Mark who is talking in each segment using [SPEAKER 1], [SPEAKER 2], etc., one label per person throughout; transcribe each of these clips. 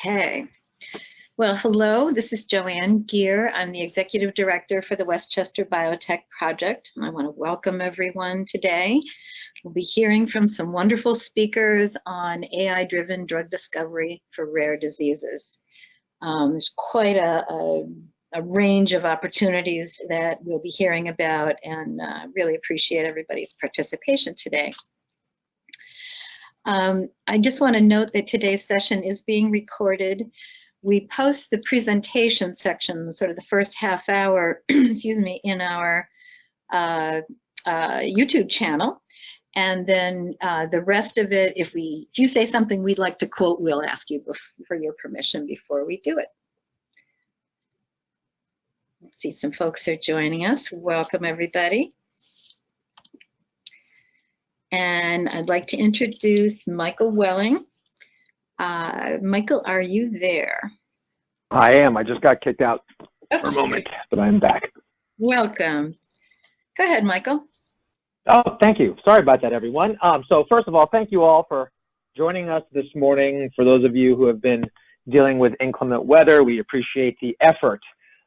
[SPEAKER 1] Okay. Well, hello, this is Joanne Geer. I'm the Executive Director for the Westchester Biotech Project. And I want to welcome everyone today. We'll be hearing from some wonderful speakers on AI-driven drug discovery for rare diseases. There's quite a range of opportunities that we'll be hearing about, and really appreciate everybody's participation today. I just want to note that today's session is being recorded. We post the presentation section, sort of the first half hour, excuse me, in our YouTube channel. And then the rest of it, if you say something we'd like to quote, we'll ask you for your permission before we do it. Let's see, some folks are joining us. Welcome, everybody. And I'd like to introduce Michael Welling. Michael, are you there?
[SPEAKER 2] I am. I just got kicked out for a moment, but I'm back.
[SPEAKER 1] Welcome. Go ahead, Michael.
[SPEAKER 2] Oh, thank you. Sorry about that, everyone. So first of all, thank you all for joining us this morning. For those of you who have been dealing with inclement weather, we appreciate the effort.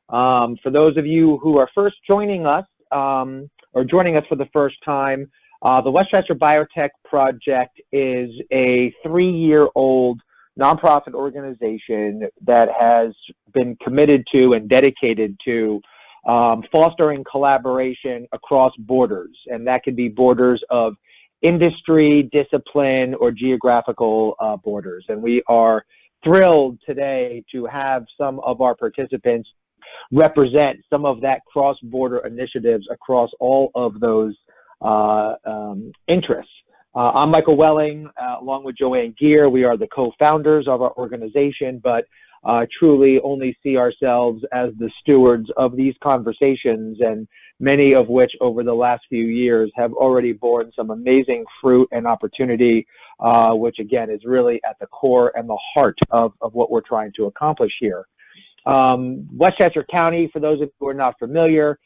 [SPEAKER 2] For those of you who are first joining us or joining us for the first time, the Westchester Biotech Project is a 3-year-old nonprofit organization that has been committed to and dedicated to fostering collaboration across borders, and that could be borders of industry, discipline, or geographical borders. And we are thrilled today to have some of our participants represent some of that cross-border initiatives across all of those interests. I'm Michael Welling, along with Joanne Geer. We are the co-founders of our organization, but truly only see ourselves as the stewards of these conversations, and many of which over the last few years have already borne some amazing fruit and opportunity, which again is really at the core and the heart of what we're trying to accomplish here. Westchester County, for those of you who are not familiar,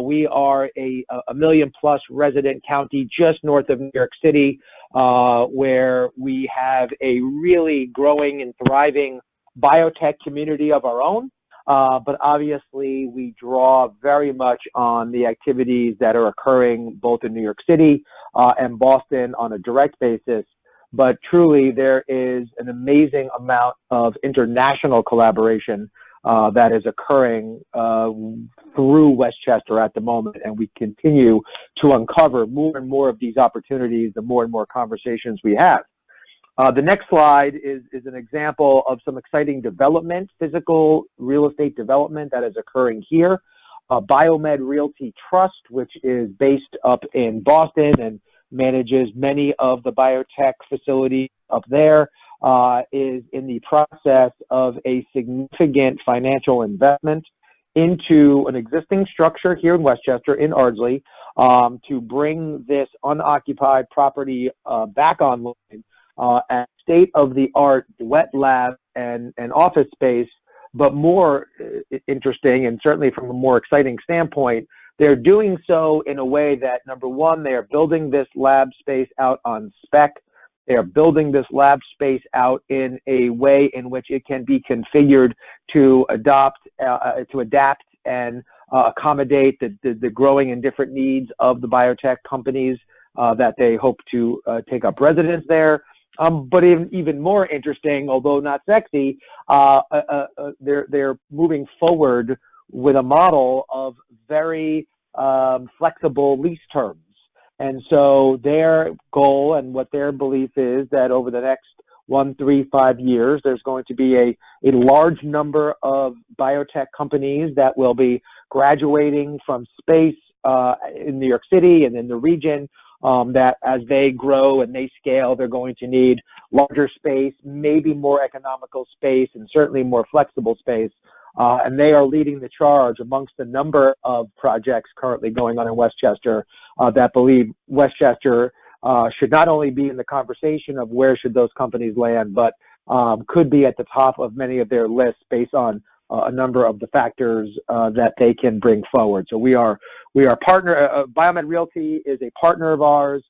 [SPEAKER 2] we are a million-plus resident county just north of New York City, where we have a really growing and thriving biotech community of our own. But obviously, we draw very much on the activities that are occurring both in New York City and Boston on a direct basis. But truly, there is an amazing amount of international collaboration that is occurring through Westchester at the moment, and we continue to uncover more and more of these opportunities the more and more conversations we have. The next slide is an example of some exciting development, physical real estate development that is occurring here. Biomed Realty Trust, which is based up in Boston and manages many of the biotech facilities up there, is in the process of a significant financial investment into an existing structure here in Westchester, in Ardsley, to bring this unoccupied property back online at state-of-the-art wet lab and office space. But more interesting, and certainly from a more exciting standpoint, they're doing so in a way that, number one, they are building this lab space out on spec. They are building this lab space out in a way in which it can be configured to adapt and accommodate the growing and different needs of the biotech companies that they hope to take up residence there. But even more interesting, although not sexy, they're moving forward with a model of very flexible lease terms. And so their goal and what their belief is that over the next 1, 3, 5 years, there's going to be a large number of biotech companies that will be graduating from space in New York City and in the region, that as they grow and they scale, they're going to need larger space, maybe more economical space, and certainly more flexible space. And they are leading the charge amongst a number of projects currently going on in Westchester that believe Westchester should not only be in the conversation of where should those companies land, but could be at the top of many of their lists based on a number of the factors that they can bring forward. So we are partner. Biomed Realty is a partner of ours.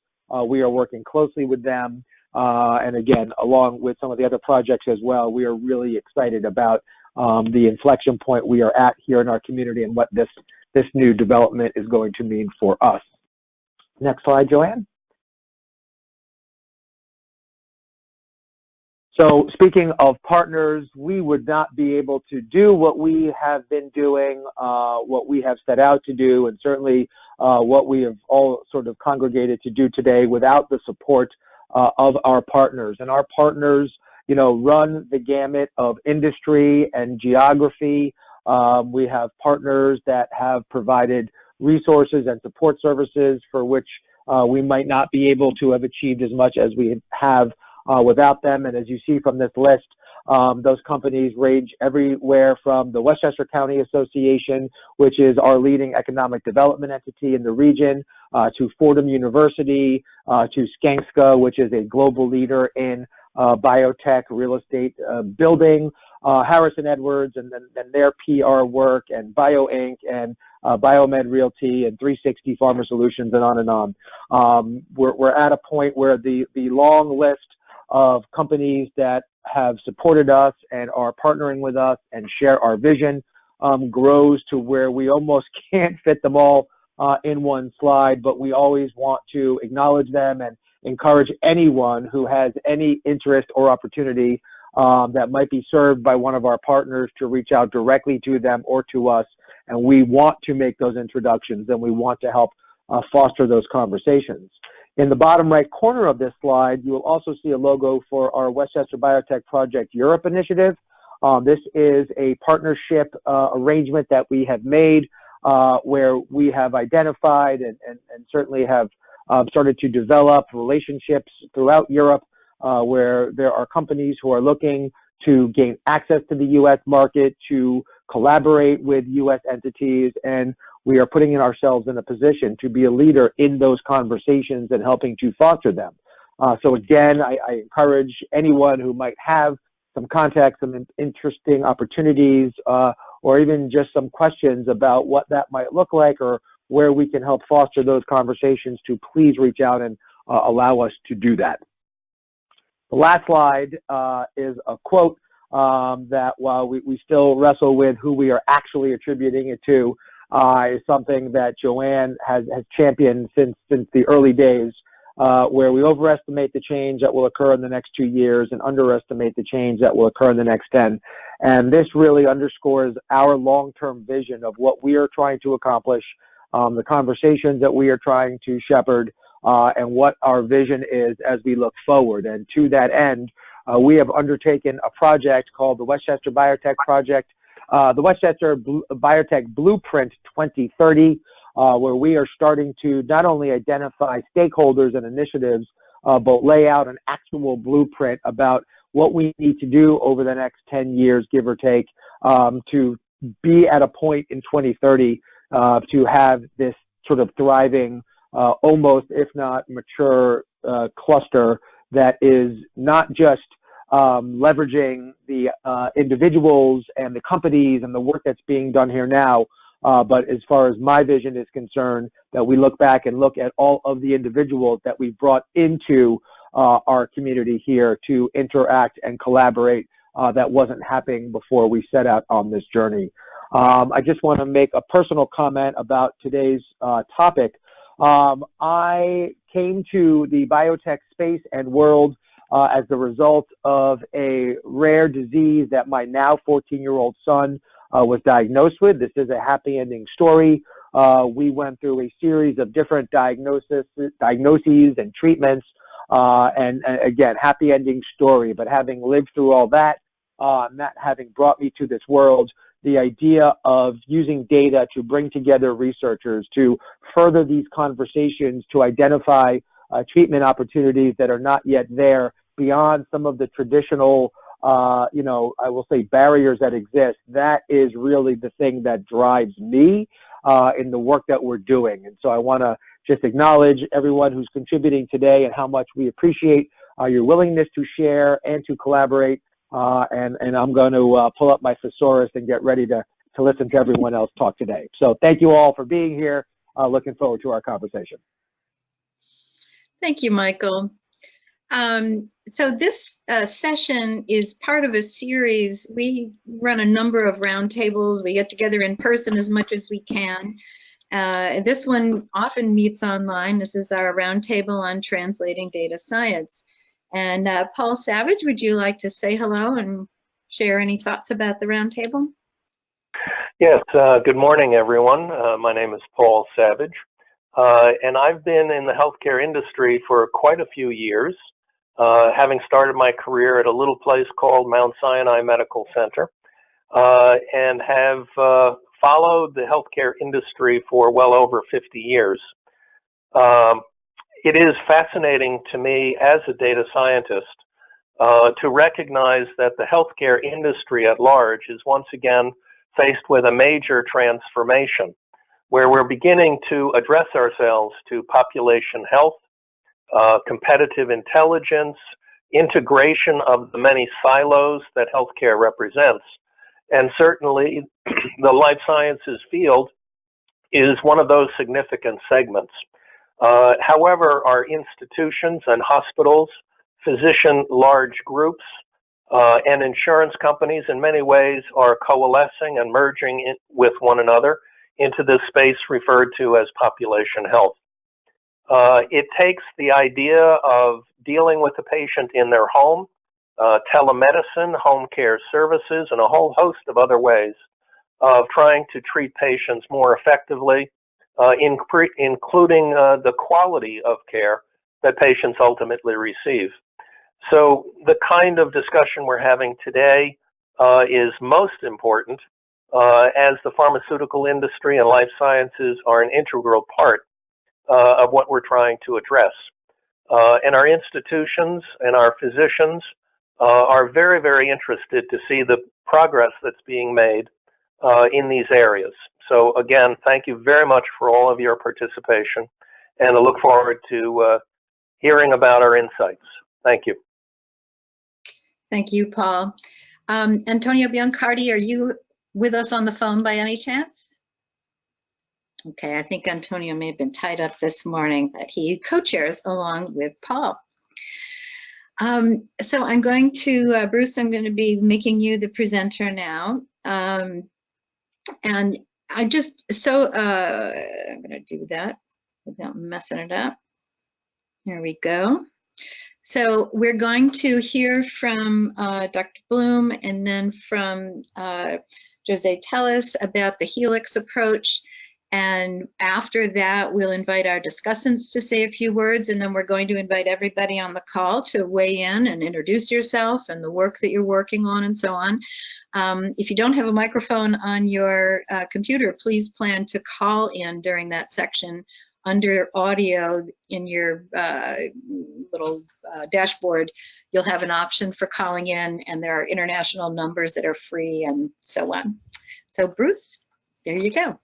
[SPEAKER 2] We are working closely with them. And again, along with some of the other projects as well, we are really excited about the inflection point we are at here in our community and what this new development is going to mean for us. Next slide, Joanne. So speaking of partners, we would not be able to do what we have been doing, what we have set out to do, and certainly what we have all sort of congregated to do today without the support of our partners. And our partners, you know, run the gamut of industry and geography. We have partners that have provided resources and support services for which we might not be able to have achieved as much as we have without them. And as you see from this list, those companies range everywhere from the Westchester County Association, which is our leading economic development entity in the region, to Fordham University, to Skanska, which is a global leader in biotech, real estate building, Harrison Edwards, and then their PR work, and Bio Inc., and Biomed Realty, and 360 Pharma Solutions, and on and on. We're at a point where the long list of companies that have supported us and are partnering with us and share our vision grows to where we almost can't fit them all in one slide, but we always want to acknowledge them and encourage anyone who has any interest or opportunity that might be served by one of our partners to reach out directly to them or to us. And we want to make those introductions, and we want to help foster those conversations. In the bottom right corner of this slide, you will also see a logo for our Westchester Biotech Project Europe initiative. This is a partnership arrangement that we have made where we have identified and certainly have started to develop relationships throughout Europe where there are companies who are looking to gain access to the U.S. market, to collaborate with U.S. entities, and we are putting ourselves in a position to be a leader in those conversations and helping to foster them. So again, I encourage anyone who might have some contacts, some interesting opportunities, or even just some questions about what that might look like or where we can help foster those conversations, to please reach out and allow us to do that. The last slide is a quote that, while we still wrestle with who we are actually attributing it to, is something that Joanne has championed since the early days, where we overestimate the change that will occur in the next 2 years and underestimate the change that will occur in the next 10. And this really underscores our long-term vision of what we are trying to accomplish, the conversations that we are trying to shepherd, and what our vision is as we look forward. And to that end, we have undertaken a project called the Westchester Biotech Project, the Westchester Biotech Blueprint 2030, where we are starting to not only identify stakeholders and initiatives, but lay out an actual blueprint about what we need to do over the next 10 years, give or take, to be at a point in 2030 to have this sort of thriving, almost, if not mature, cluster that is not just leveraging the individuals and the companies and the work that's being done here now, but as far as my vision is concerned, that we look back and look at all of the individuals that we've brought into our community here to interact and collaborate that wasn't happening before we set out on this journey. I just want to make a personal comment about today's topic. I came to the biotech space and world as the result of a rare disease that my now 14-year-old son was diagnosed with. This is a happy ending story. We went through a series of different diagnoses and treatments, and again, happy ending story. But having lived through all that, that having brought me to this world, the idea of using data to bring together researchers, to further these conversations, to identify treatment opportunities that are not yet there beyond some of the traditional, I will say, barriers that exist, that is really the thing that drives me in the work that we're doing. And so I want to just acknowledge everyone who's contributing today and how much we appreciate your willingness to share and to collaborate. And I'm going to pull up my thesaurus and get ready to listen to everyone else talk today. So thank you all for being here. Looking forward to our conversation.
[SPEAKER 1] Thank you, Michael. So this session is part of a series. We run a number of roundtables. We get together in person as much as we can. This one often meets online. This is our roundtable on translating data science. And Paul Savage, would you like to say hello and share any thoughts about the roundtable?
[SPEAKER 3] Yes, good morning, everyone. My name is Paul Savage, and I've been in the healthcare industry for quite a few years, having started my career at a little place called Mount Sinai Medical Center, and have followed the healthcare industry for well over 50 years. It is fascinating to me as a data scientist to recognize that the healthcare industry at large is once again faced with a major transformation, where we're beginning to address ourselves to population health, competitive intelligence, integration of the many silos that healthcare represents. And certainly the life sciences field is one of those significant segments. However, our institutions and hospitals, physician large groups, and insurance companies in many ways are coalescing and merging with one another into this space referred to as population health. It takes the idea of dealing with the patient in their home, telemedicine, home care services, and a whole host of other ways of trying to treat patients more effectively, including the quality of care that patients ultimately receive. So the kind of discussion we're having today is most important as the pharmaceutical industry and life sciences are an integral part of what we're trying to address. And our institutions and our physicians are very, very interested to see the progress that's being made in these areas. So again, thank you very much for all of your participation, and I look forward to hearing about our insights. Thank you.
[SPEAKER 1] Thank you, Paul. Antonio Biancardi, are you with us on the phone by any chance? Okay, I think Antonio may have been tied up this morning, but he co-chairs along with Paul. So I'm going to, Bruce, I'm going to be making you the presenter now. And I just, so I'm going to do that without messing it up. There we go. So we're going to hear from Dr. Bloom and then from Jose Telles about the Healx approach. And after that, we'll invite our discussants to say a few words, and then we're going to invite everybody on the call to weigh in and introduce yourself and the work that you're working on and so on. If you don't have a microphone on your computer, please plan to call in during that section. Under audio in your little dashboard, you'll have an option for calling in, and there are international numbers that are free and so on. So Bruce, there you go.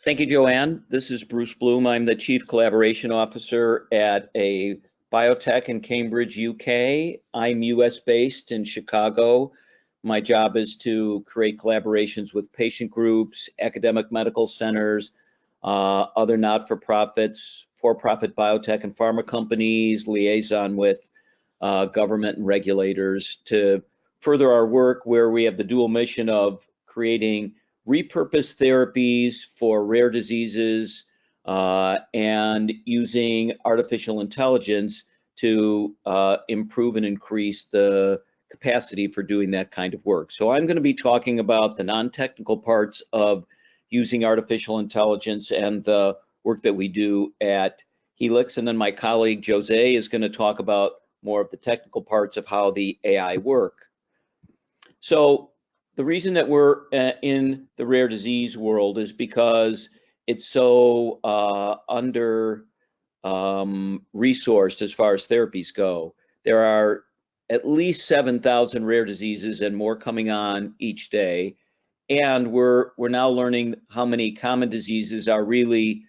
[SPEAKER 4] Thank you, Joanne. This is Bruce Bloom. I'm the Chief Collaboration Officer at a biotech in Cambridge, UK. I'm US based in Chicago. My job is to create collaborations with patient groups, academic medical centers, other not-for-profits, for-profit biotech and pharma companies, liaison with government and regulators to further our work, where we have the dual mission of creating repurposed therapies for rare diseases and using artificial intelligence to improve and increase the capacity for doing that kind of work. So I'm going to be talking about the non-technical parts of using artificial intelligence and the work that we do at Healx. And then my colleague Jose is going to talk about more of the technical parts of how the AI work. So the reason that we're in the rare disease world is because it's so under resourced as far as therapies go. There are at least 7,000 rare diseases and more coming on each day. And we're now learning how many common diseases are really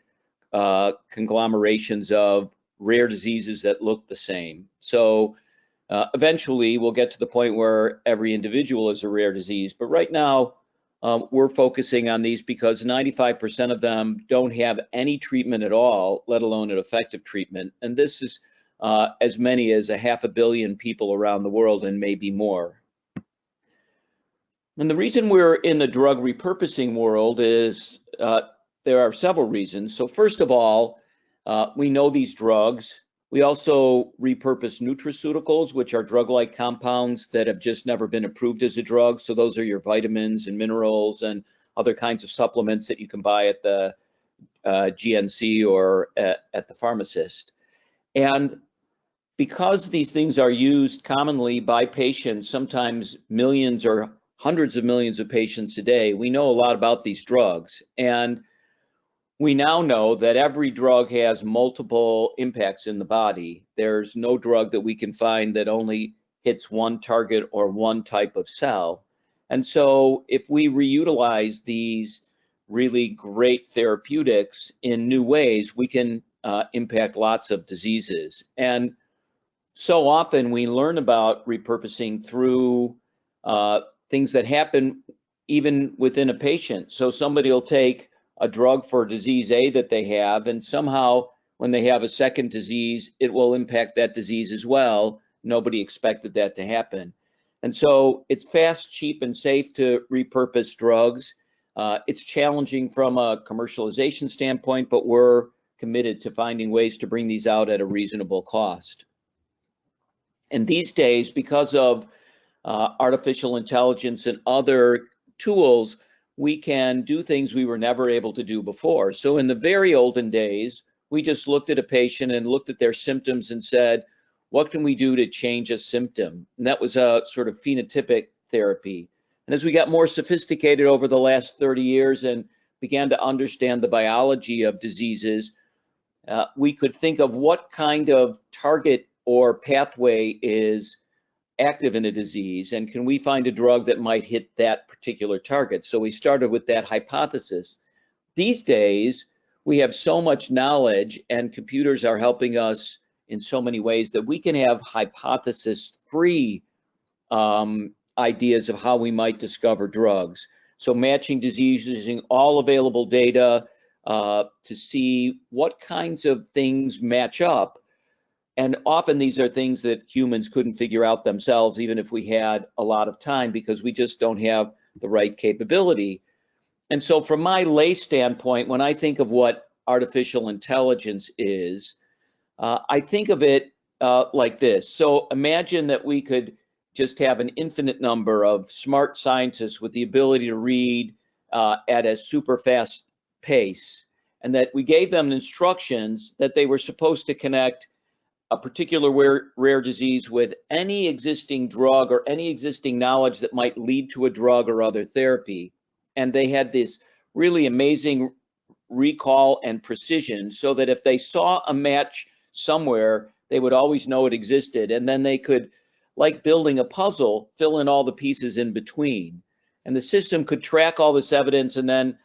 [SPEAKER 4] conglomerations of rare diseases that look the same. So eventually we'll get to the point where every individual is a rare disease. But right now we're focusing on these because 95% of them don't have any treatment at all, let alone an effective treatment. And this is as many as 500 million people around the world and maybe more. And the reason we're in the drug repurposing world is there are several reasons. So first of all, we know these drugs. We also repurpose nutraceuticals, which are drug-like compounds that have just never been approved as a drug. So those are your vitamins and minerals and other kinds of supplements that you can buy at the GNC or at the pharmacist. And because these things are used commonly by patients, sometimes millions or hundreds of millions of patients a day, we know a lot about these drugs. And we now know that every drug has multiple impacts in the body. There's no drug that we can find that only hits one target or one type of cell. And so if we reutilize these really great therapeutics in new ways, we can impact lots of diseases. And so often we learn about repurposing through things that happen even within a patient. So somebody will take a drug for disease A that they have, and somehow when they have a second disease, it will impact that disease as well. Nobody expected that to happen. And so it's fast, cheap, and safe to repurpose drugs. It's challenging from a commercialization standpoint, but we're committed to finding ways to bring these out at a reasonable cost. And these days, because of artificial intelligence and other tools, we can do things we were never able to do before. So in the very olden days, we just looked at a patient and looked at their symptoms and said, what can we do to change a symptom? And that was a sort of phenotypic therapy. And as we got more sophisticated over the last 30 years and began to understand the biology of diseases, we could think of what kind of target or pathway is active in a disease, and can we find a drug that might hit that particular target? So we started with that hypothesis. These days, we have so much knowledge and computers are helping us in so many ways that we can have hypothesis-free ideas of how we might discover drugs. So matching diseases using all available data to see what kinds of things match up. And often these are things that humans couldn't figure out themselves, even if we had a lot of time, because we just don't have the right capability. And so from my lay standpoint, when I think of what artificial intelligence is, I think of it like this. So imagine that we could just have an infinite number of smart scientists with the ability to read at a super fast pace, and that we gave them instructions that they were supposed to connect a particular rare disease with any existing drug or any existing knowledge that might lead to a drug or other therapy. And they had this really amazing recall and precision so that if they saw a match somewhere, they would always know it existed. And then they could, like building a puzzle, fill in all the pieces in between. And the system could track all this evidence and then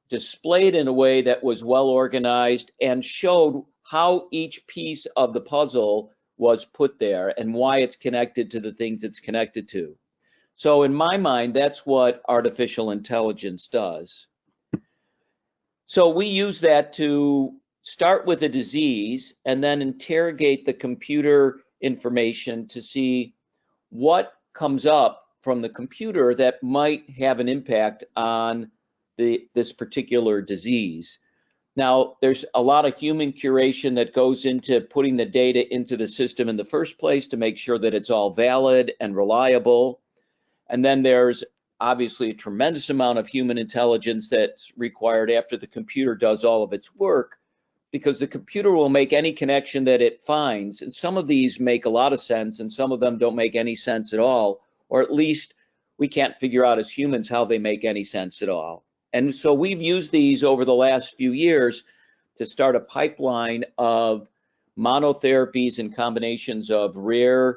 [SPEAKER 4] display it in a way that was well organized and showed how each piece of the puzzle was put there and why it's connected to the things it's connected to. So in my mind, that's what artificial intelligence does. So we use that to start with a disease and then interrogate the computer information to see what comes up from the computer that might have an impact on this particular disease. Now, there's a lot of human curation that goes into putting the data into the system in the first place to make sure that it's all valid and reliable. And then there's obviously a tremendous amount of human intelligence that's required after the computer does all of its work, because the computer will make any connection that it finds. And some of these make a lot of sense and some of them don't make any sense at all, or at least we can't figure out as humans how they make any sense at all. And so we've used these over the last few years to start a pipeline of monotherapies and combinations of repurposed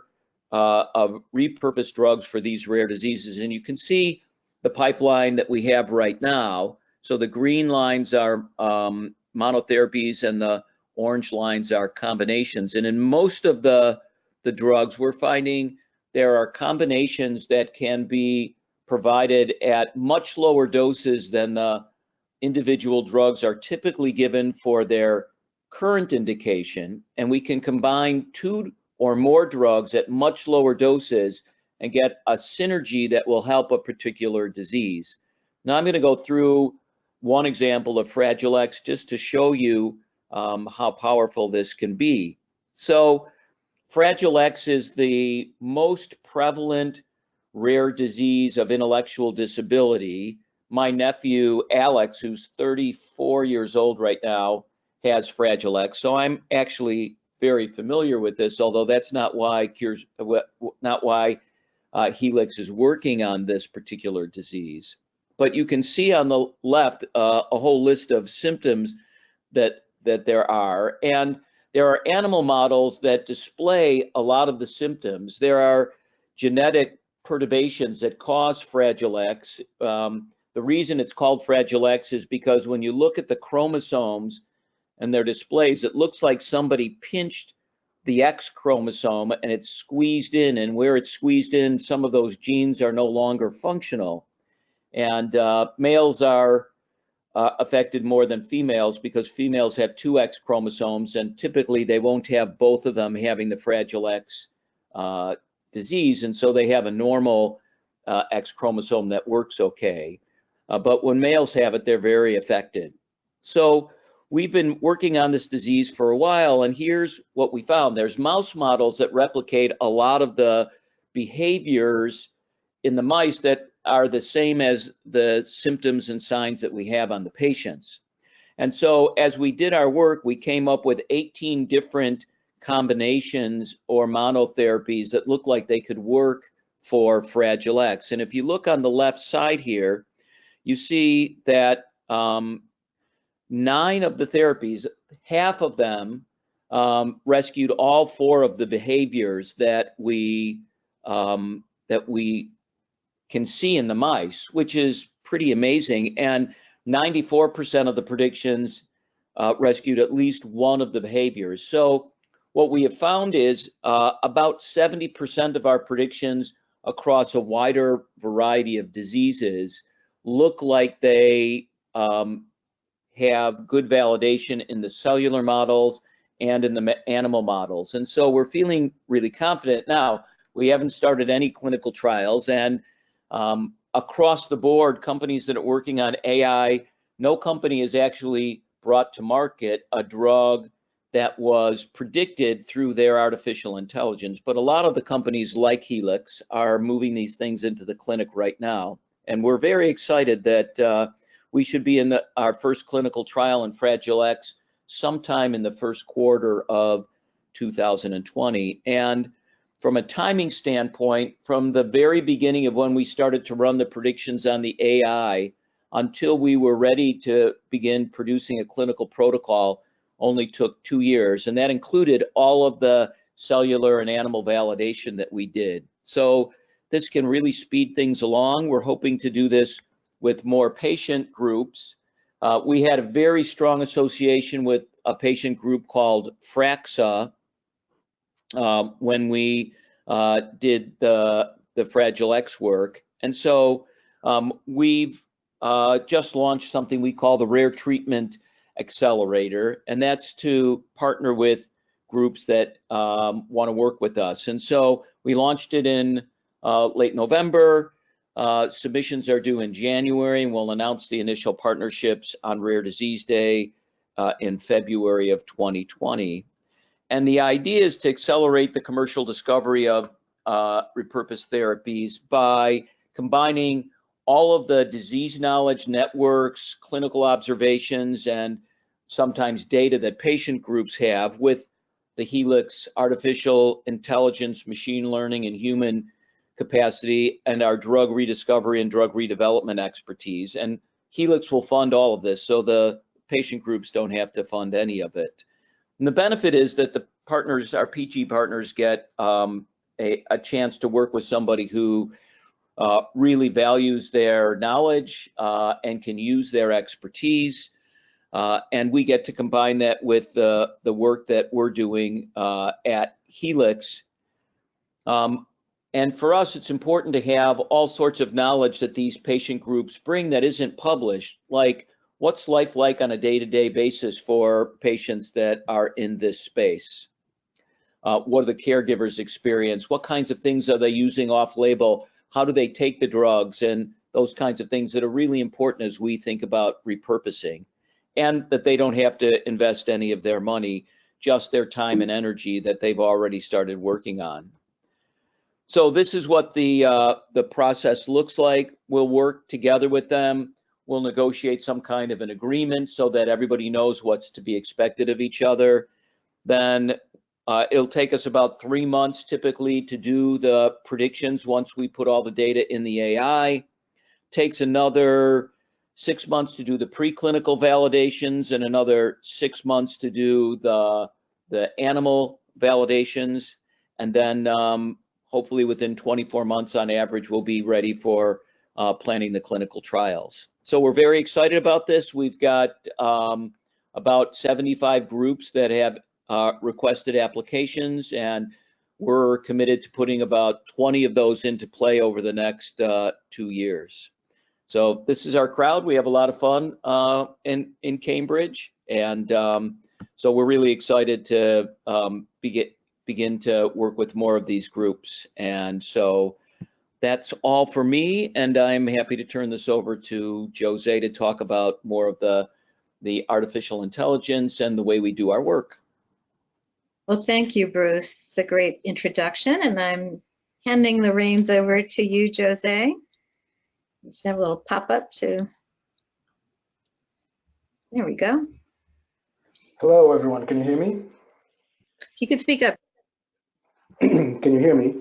[SPEAKER 4] drugs for these rare diseases. And you can see the pipeline that we have right now. So the green lines are monotherapies and the orange lines are combinations. And in most of the drugs, we're finding there are combinations that can be provided at much lower doses than the individual drugs are typically given for their current indication, and we can combine 2 or more drugs at much lower doses and get a synergy that will help a particular disease. Now I'm going to go through one example of Fragile X just to show you how powerful this can be. So Fragile X is the most prevalent rare disease of intellectual disability. My nephew, Alex, who's 34 years old right now, has Fragile X. So I'm actually very familiar with this, although that's not why Healx is working on this particular disease. But you can see on the left a whole list of symptoms that there are. And there are animal models that display a lot of the symptoms. There are genetic perturbations that cause Fragile X. The reason it's called Fragile X is because when you look at the chromosomes and their displays, it looks like somebody pinched the X chromosome and it's squeezed in, and where it's squeezed in, some of those genes are no longer functional. And males are affected more than females because females have 2 X chromosomes, and typically they won't have both of them having the Fragile X disease, and so they have a normal X chromosome that works okay. But when males have it, they're very affected. So we've been working on this disease for a while, and here's what we found. There's mouse models that replicate a lot of the behaviors in the mice that are the same as the symptoms and signs that we have on the patients. And so as we did our work, we came up with 18 different combinations or monotherapies that look like they could work for Fragile X. And if you look on the left side here, you see that 9 of the therapies, half of them rescued all 4 of the behaviors that we can see in the mice, which is pretty amazing. And 94% of the predictions rescued at least one of the behaviors. So what we have found is about 70% of our predictions across a wider variety of diseases look like they have good validation in the cellular models and in the animal models. And so we're feeling really confident. Now, we haven't started any clinical trials, and across the board, companies that are working on AI, no company has actually brought to market a drug that was predicted through their artificial intelligence. But a lot of the companies like Healx are moving these things into the clinic right now. And we're very excited that we should be in our first clinical trial in Fragile X sometime in the first quarter of 2020. And from a timing standpoint, from the very beginning of when we started to run the predictions on the AI until we were ready to begin producing a clinical protocol only took 2 years. And that included all of the cellular and animal validation that we did. So this can really speed things along. We're hoping to do this with more patient groups. We had a very strong association with a patient group called FRAXA when we did the Fragile X work. And so we've just launched something we call the Rare Treatment Accelerator, and that's to partner with groups that want to work with us. And so we launched it in late November. Submissions are due in January, and we'll announce the initial partnerships on Rare Disease Day in February of 2020. And the idea is to accelerate the commercial discovery of repurposed therapies by combining all of the disease knowledge networks, clinical observations, and sometimes data that patient groups have with the Healx artificial intelligence, machine learning, and human capacity, and our drug rediscovery and drug redevelopment expertise. And Healx will fund all of this, so the patient groups don't have to fund any of it. And the benefit is that the partners, our PG partners, get a chance to work with somebody who really values their knowledge and can use their expertise. And we get to combine that with the work that we're doing at Healx. And for us, it's important to have all sorts of knowledge that these patient groups bring that isn't published, like what's life like on a day-to-day basis for patients that are in this space? What are the caregivers' experience? What kinds of things are they using off-label? How do they take the drugs? And those kinds of things that are really important as we think about repurposing, and that they don't have to invest any of their money, just their time and energy that they've already started working on. So this is what the process looks like. We'll work together with them. We'll negotiate some kind of an agreement so that everybody knows what's to be expected of each other. Then it'll take us about 3 months typically to do the predictions once we put all the data in the AI. Takes another 6 months to do the preclinical validations and another 6 months to do the animal validations. And then hopefully within 24 months on average, we'll be ready for planning the clinical trials. So we're very excited about this. We've got about 75 groups that have requested applications, and we're committed to putting about 20 of those into play over the next 2 years. So this is our crowd. We have a lot of fun in Cambridge, and so we're really excited to begin to work with more of these groups. And so that's all for me, and I'm happy to turn this over to Jose to talk about more of the artificial intelligence and the way we do our work.
[SPEAKER 1] Well, thank you, Bruce. It's a great introduction, and I'm handing the reins over to you, Jose. Just have a little pop-up to, there we go.
[SPEAKER 5] Hello, everyone. Can you hear me?
[SPEAKER 1] If you could speak up.
[SPEAKER 5] Can you hear me?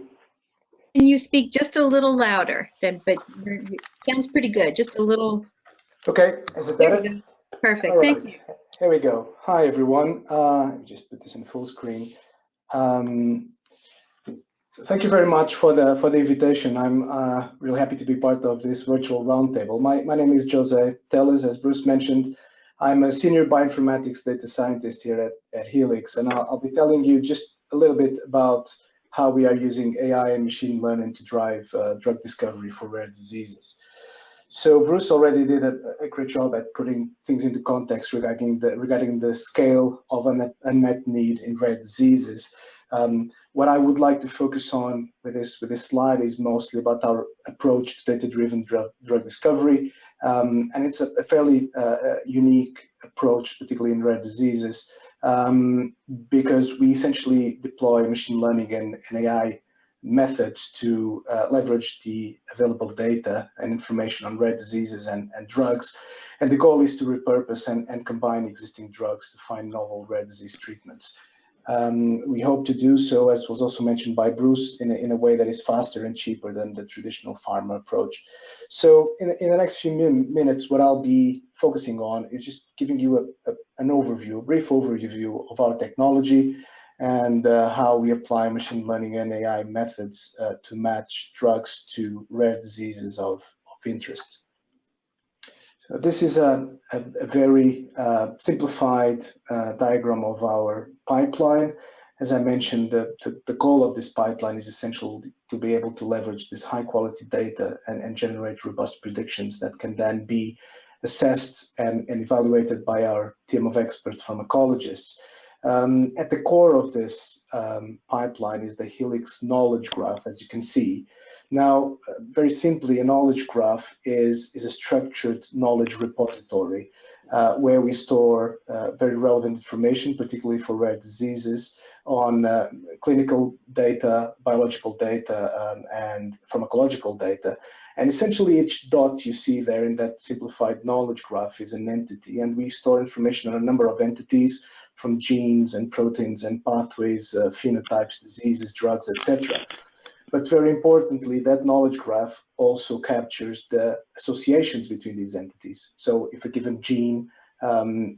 [SPEAKER 1] Can you speak just a little louder? Then, but it sounds pretty good. Just a little.
[SPEAKER 5] Okay, is it
[SPEAKER 1] There
[SPEAKER 5] better?
[SPEAKER 1] we go. Perfect.
[SPEAKER 5] All right.
[SPEAKER 1] Thank you.
[SPEAKER 5] Here we go. Hi, everyone. Let me just put this in full screen. So thank you very much for the invitation. I'm really happy to be part of this virtual roundtable. My name is Jose Teles. As Bruce mentioned, I'm a senior bioinformatics data scientist here at Healx, and I'll be telling you just a little bit about how we are using AI and machine learning to drive drug discovery for rare diseases. So Bruce already did a great job at putting things into context regarding the scale of an unmet need in rare diseases. What I would like to focus on with this slide is mostly about our approach to data-driven drug discovery, and it's a fairly unique approach, particularly in rare diseases, because we essentially deploy machine learning and AI methods to leverage the available data and information on rare diseases and drugs. And the goal is to repurpose and combine existing drugs to find novel rare disease treatments. We hope to do so, as was also mentioned by Bruce, in a way that is faster and cheaper than the traditional pharma approach. So in the next few minutes, what I'll be focusing on is just giving you an overview, a brief overview of our technology and how we apply machine learning and AI methods to match drugs to rare diseases of interest. So this is a very simplified diagram of our pipeline. As I mentioned, the goal of this pipeline is essential to be able to leverage this high quality data and generate robust predictions that can then be assessed and evaluated by our team of expert pharmacologists. At the core of this pipeline is the Healx knowledge graph, as you can see. Now, very simply, a knowledge graph is a structured knowledge repository where we store very relevant information, particularly for rare diseases, on clinical data, biological data, and pharmacological data. And essentially, each dot you see there in that simplified knowledge graph is an entity, and we store information on a number of entities, from genes and proteins and pathways, phenotypes, diseases, drugs, etc. But very importantly, that knowledge graph also captures the associations between these entities. So if a given gene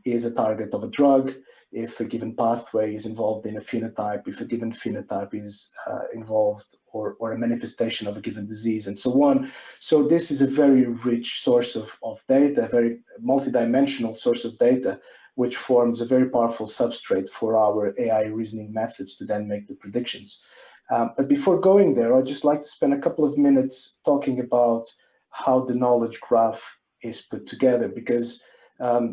[SPEAKER 5] is a target of a drug, if a given pathway is involved in a phenotype, if a given phenotype is involved or a manifestation of a given disease, and so on. So this is a very rich source of data, a very multidimensional source of data, which forms a very powerful substrate for our AI reasoning methods to then make the predictions. But before going there, I'd just like to spend a couple of minutes talking about how the knowledge graph is put together, because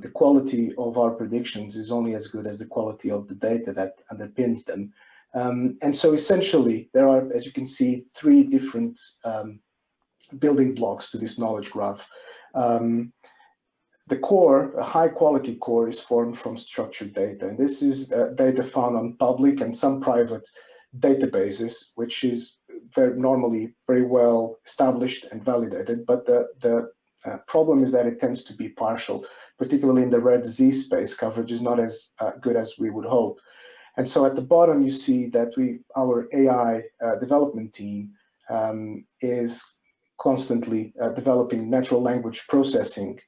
[SPEAKER 5] the quality of our predictions is only as good as the quality of the data that underpins them. And so essentially, there are, as you can see, three different building blocks to this knowledge graph. The core, a high quality core, is formed from structured data. And this is data found on public and some private databases, which is normally very well established and validated. But the problem is that it tends to be partial, particularly in the rare disease space. Coverage is not as good as we would hope. And so at the bottom, you see that our AI development team is constantly developing natural language processing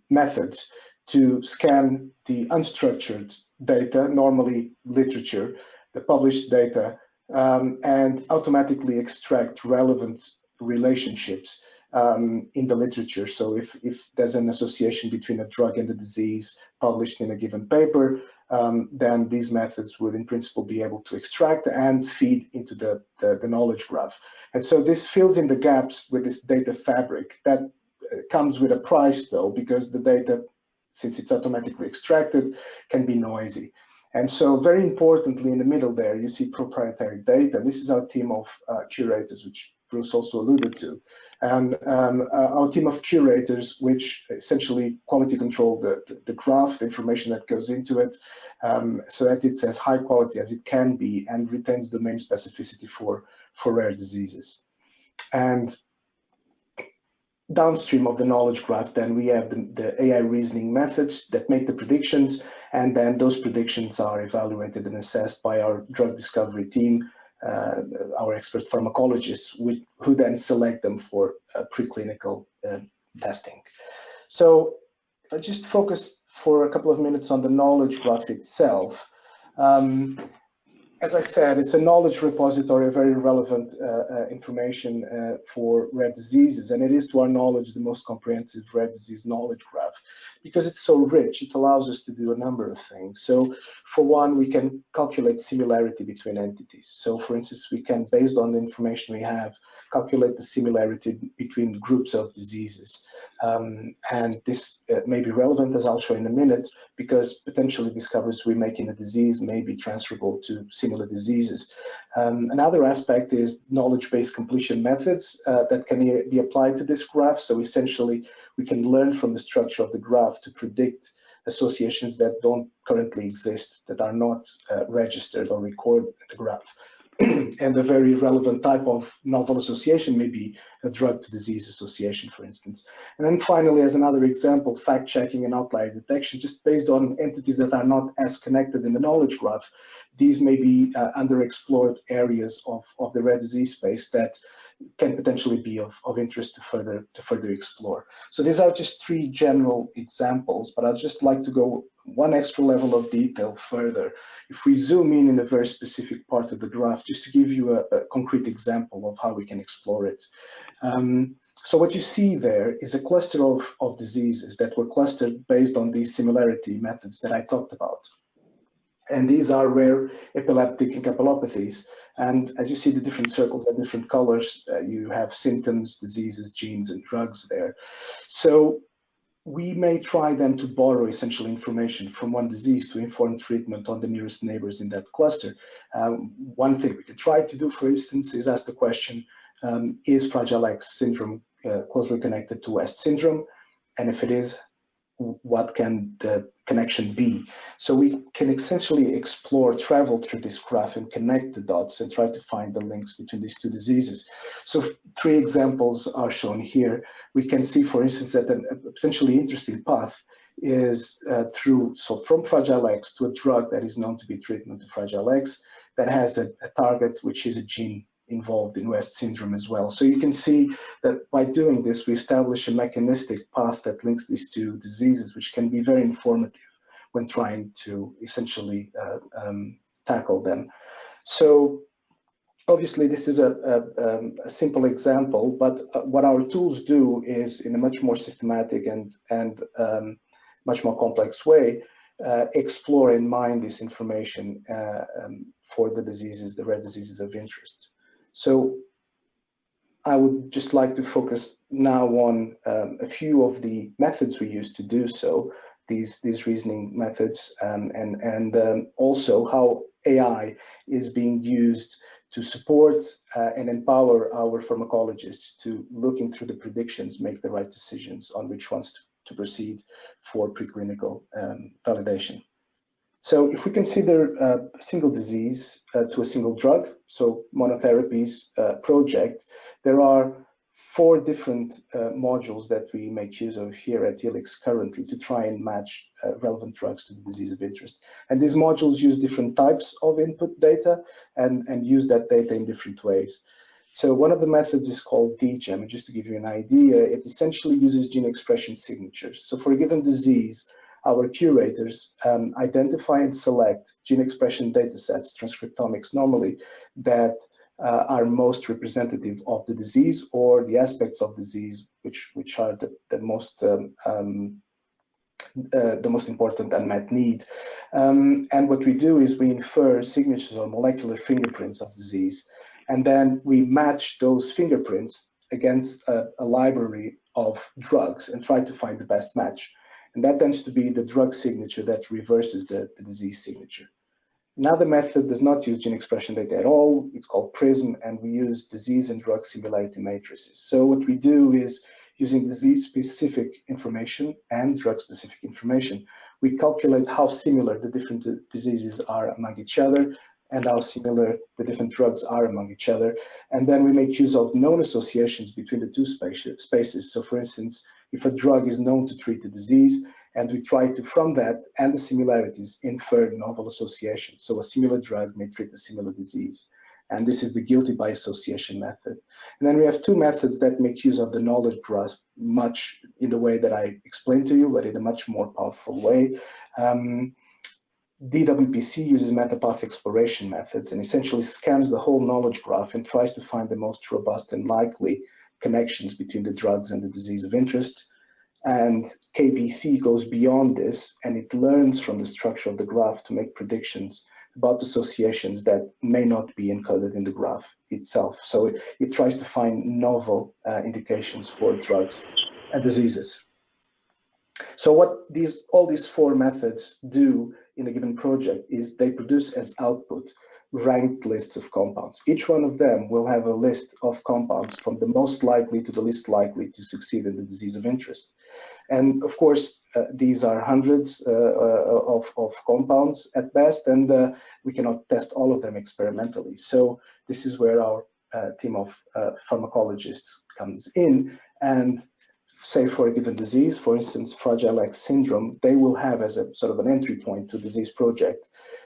[SPEAKER 5] methods to scan the unstructured data, normally literature, the published data, and automatically extract relevant relationships in the literature. So if there's an association between a drug and a disease published in a given paper, then these methods would in principle be able to extract and feed into the knowledge graph. And so this fills in the gaps with this data fabric that comes with a price though, because the data, since it's automatically extracted, can be noisy. And so very importantly, in the middle there, you see proprietary data. This is our team of curators, which Bruce also alluded to. And our team of curators, which essentially quality control the graph, the information that goes into it, so that it's as high quality as it can be and retains domain specificity for rare diseases. And downstream of the knowledge graph, then we have the AI reasoning methods that make the predictions, and then those predictions are evaluated and assessed by our drug discovery team, our expert pharmacologists, who then select them for preclinical testing. So if I just focus for a couple of minutes on the knowledge graph itself. As I said, it's a knowledge repository, very relevant information for rare diseases, and it is, to our knowledge, the most comprehensive rare disease knowledge graph because it's so rich. It allows us to do a number of things. So, for one, we can calculate similarity between entities. So, for instance, we can, based on the information we have, calculate the similarity between groups of diseases. And this may be relevant, as I'll show in a minute, because potentially discoveries we make in a disease may be transferable to similar diseases. Another aspect is knowledge-based completion methods that can be applied to this graph. So essentially, we can learn from the structure of the graph to predict associations that don't currently exist, that are not registered or recorded in the graph. And a very relevant type of novel association may be a drug-to-disease association, for instance. And then finally, as another example, fact-checking and outlier detection, just based on entities that are not as connected in the knowledge graph. These may be underexplored areas of the rare disease space that can potentially be of interest to further explore. So these are just three general examples, but I'd just like to go one extra level of detail further. If we zoom in a very specific part of the graph, just to give you a concrete example of how we can explore it. So what you see there is a cluster of diseases that were clustered based on these similarity methods that I talked about. And these are rare epileptic encephalopathies. And as you see, the different circles are different colors. You have symptoms, diseases, genes, and drugs there. So we may try then to borrow essential information from one disease to inform treatment on the nearest neighbors in that cluster. One thing we could try to do, for instance, is ask the question, is Fragile X syndrome closely connected to West syndrome? And if it is, what can the connection be? So we can essentially explore, travel through this graph and connect the dots and try to find the links between these two diseases. So three examples are shown here. We can see, for instance, that a potentially interesting path is from Fragile X to a drug that is known to be treatment to Fragile X that has a target which is a gene involved in West syndrome as well. So you can see that by doing this, we establish a mechanistic path that links these two diseases, which can be very informative when trying to essentially tackle them. So obviously this is a simple example, but what our tools do is, in a much more systematic and much more complex way, explore and mine this information for the diseases, the rare diseases of interest. So I would just like to focus now on a few of the methods we use to do so, these reasoning methods, and also how AI is being used to support and empower our pharmacologists to, looking through the predictions, make the right decisions on which ones to proceed for preclinical validation. So if we consider a single disease to a single drug, so monotherapies project, there are 4 different modules that we make use of here at Healx currently to try and match relevant drugs to the disease of interest. And these modules use different types of input data and use that data in different ways. So one of the methods is called DGEM, and just to give you an idea, it essentially uses gene expression signatures. So for a given disease, our curators identify and select gene expression datasets, transcriptomics normally, that are most representative of the disease or the aspects of disease which are the most important unmet need. And what we do is we infer signatures or molecular fingerprints of disease, and then we match those fingerprints against a library of drugs and try to find the best match. And that tends to be the drug signature that reverses the disease signature. Another method does not use gene expression data at all. It's called PRISM, and we use disease and drug similarity matrices. So what we do is, using disease-specific information and drug-specific information, we calculate how similar the different diseases are among each other and how similar the different drugs are among each other. And then we make use of known associations between the two spaces. So for instance, if a drug is known to treat the disease, and we try to, from that and the similarities, infer novel associations. So a similar drug may treat a similar disease. And this is the guilty by association method. And then we have 2 methods that make use of the knowledge graph much in the way that I explained to you, but in a much more powerful way. DWPC uses metapath exploration methods and essentially scans the whole knowledge graph and tries to find the most robust and likely connections between the drugs and the disease of interest. And KBC goes beyond this, and it learns from the structure of the graph to make predictions about associations that may not be encoded in the graph itself. So it tries to find novel indications for drugs and diseases. So what all these 4 methods do in a given project is they produce as output ranked lists of compounds. Each one of them will have a list of compounds from the most likely to the least likely to succeed in the disease of interest. And of course, these are hundreds of compounds at best, and we cannot test all of them experimentally. So this is where our team of pharmacologists comes in, and say for a given disease, for instance, Fragile X syndrome, they will have as a sort of an entry point to disease project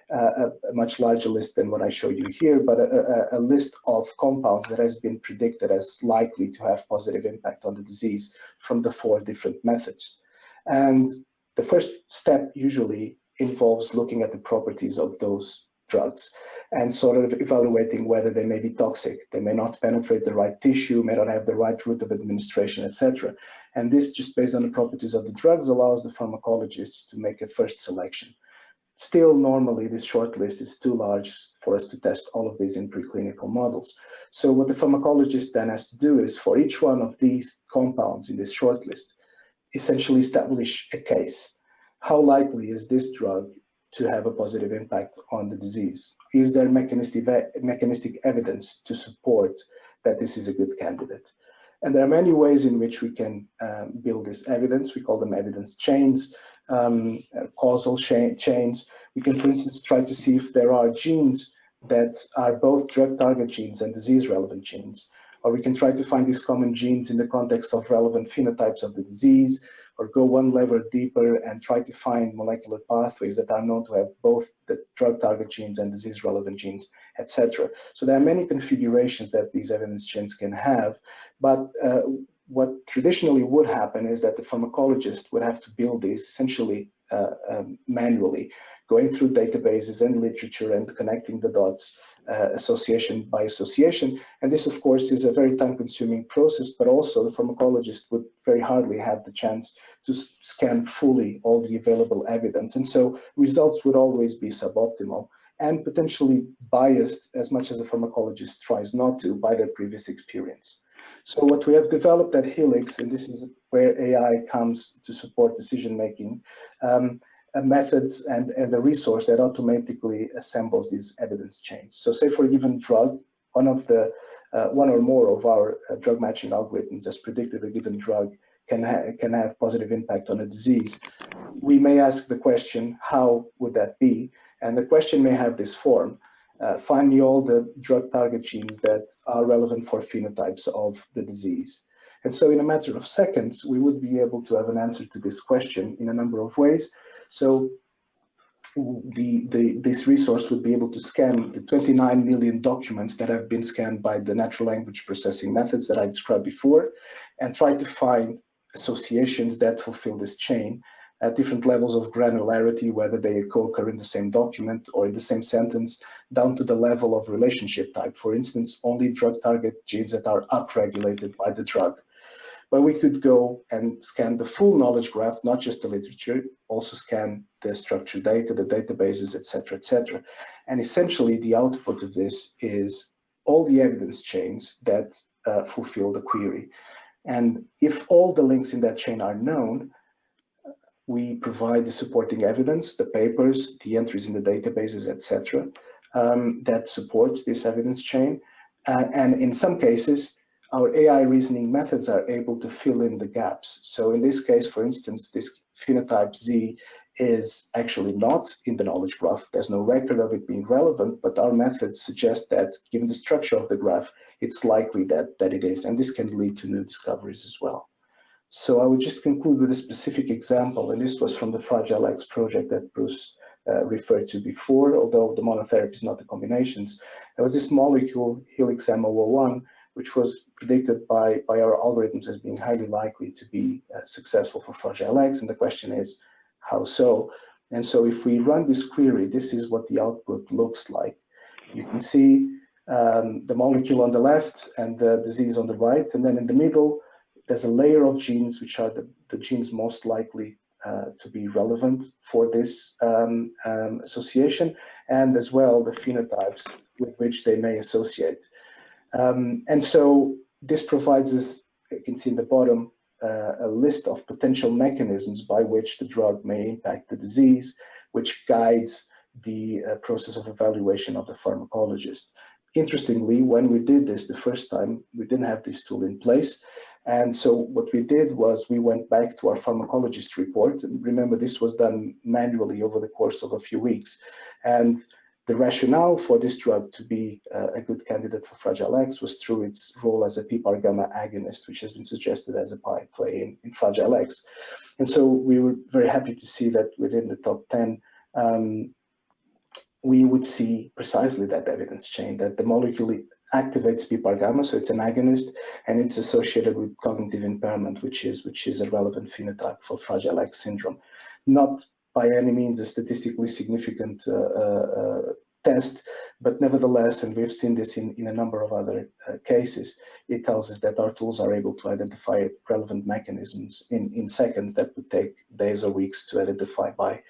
[SPEAKER 5] a much larger list than what I show you here, but a list of compounds that has been predicted as likely to have positive impact on the disease from the 4 different methods. And the first step usually involves looking at the properties of those drugs and sort of evaluating whether they may be toxic, they may not penetrate the right tissue, may not have the right route of administration, etc. And this, just based on the properties of the drugs, allows the pharmacologists to make a first selection. Still, normally, this short list is too large for us to test all of these in preclinical models. So what the pharmacologist then has to do is, for each one of these compounds in this short list, essentially establish a case. How likely is this drug to have a positive impact on the disease? Is there mechanistic evidence to support that this is a good candidate? And there are many ways in which we can build this evidence. We call them evidence chains, causal chains. We can, for instance, try to see if there are genes that are both drug target genes and disease relevant genes. Or we can try to find these common genes in the context of relevant phenotypes of the disease, or go one level deeper and try to find molecular pathways that are known to have both the drug target genes and disease relevant genes, etc. So there are many configurations that these evidence chains can have, but what traditionally would happen is that the pharmacologist would have to build these essentially manually, going through databases and literature and connecting the dots, association by association. And this, of course, is a very time-consuming process, but also the pharmacologist would very hardly have the chance to scan fully all the available evidence. And so results would always be suboptimal and potentially biased, as much as the pharmacologist tries not to, by their previous experience. So what we have developed at Healx, and this is where AI comes to support decision making, a method and a resource that automatically assembles these evidence chains. So say for a given drug, one or more of our drug matching algorithms has predicted a given drug can have positive impact on a disease. We may ask the question, how would that be? And the question may have this form. Find me all the drug target genes that are relevant for phenotypes of the disease. And so in a matter of seconds, we would be able to have an answer to this question in a number of ways. So this resource would be able to scan the 29 million documents that have been scanned by the natural language processing methods that I described before, and try to find associations that fulfill this chain at different levels of granularity, whether they co-occur in the same document or in the same sentence, down to the level of relationship type. For instance, only drug target genes that are upregulated by the drug. But we could go and scan the full knowledge graph, not just the literature, also scan the structured data, the databases, et cetera, et cetera. And essentially, the output of this is all the evidence chains that fulfill the query. And if all the links in that chain are known, we provide the supporting evidence, the papers, the entries in the databases, et cetera, that supports this evidence chain. And in some cases, our AI reasoning methods are able to fill in the gaps. So in this case, for instance, this phenotype Z is actually not in the knowledge graph. There's no record of it being relevant, but our methods suggest that given the structure of the graph, it's likely that it is, and this can lead to new discoveries as well. So I would just conclude with a specific example, and this was from the Fragile X project that Bruce referred to before, although the monotherapy is not the combinations. There was this molecule, Healx M001, which was predicted by our algorithms as being highly likely to be successful for Fragile X, and the question is, how so? And so if we run this query, this is what the output looks like. You can see the molecule on the left and the disease on the right, and then in the middle, there's a layer of genes which are the genes most likely to be relevant for this association, and as well the phenotypes with which they may associate. And so this provides us, you can see in the bottom, a list of potential mechanisms by which the drug may impact the disease, which guides the process of evaluation of the pharmacologist. Interestingly, when we did this the first time, we didn't have this tool in place. And so what we did was we went back to our pharmacologist report. And remember, this was done manually over the course of a few weeks. And the rationale for this drug to be a good candidate for Fragile X was through its role as a PPAR gamma agonist, which has been suggested as a play in Fragile X. And so we were very happy to see that within the top 10, we would see precisely that evidence chain, that the molecule activates PPAR gamma, so it's an agonist, and it's associated with cognitive impairment, which is a relevant phenotype for Fragile X syndrome. Not by any means a statistically significant test, but nevertheless, and we've seen this in a number of other cases, it tells us that our tools are able to identify relevant mechanisms in seconds that would take days or weeks to identify by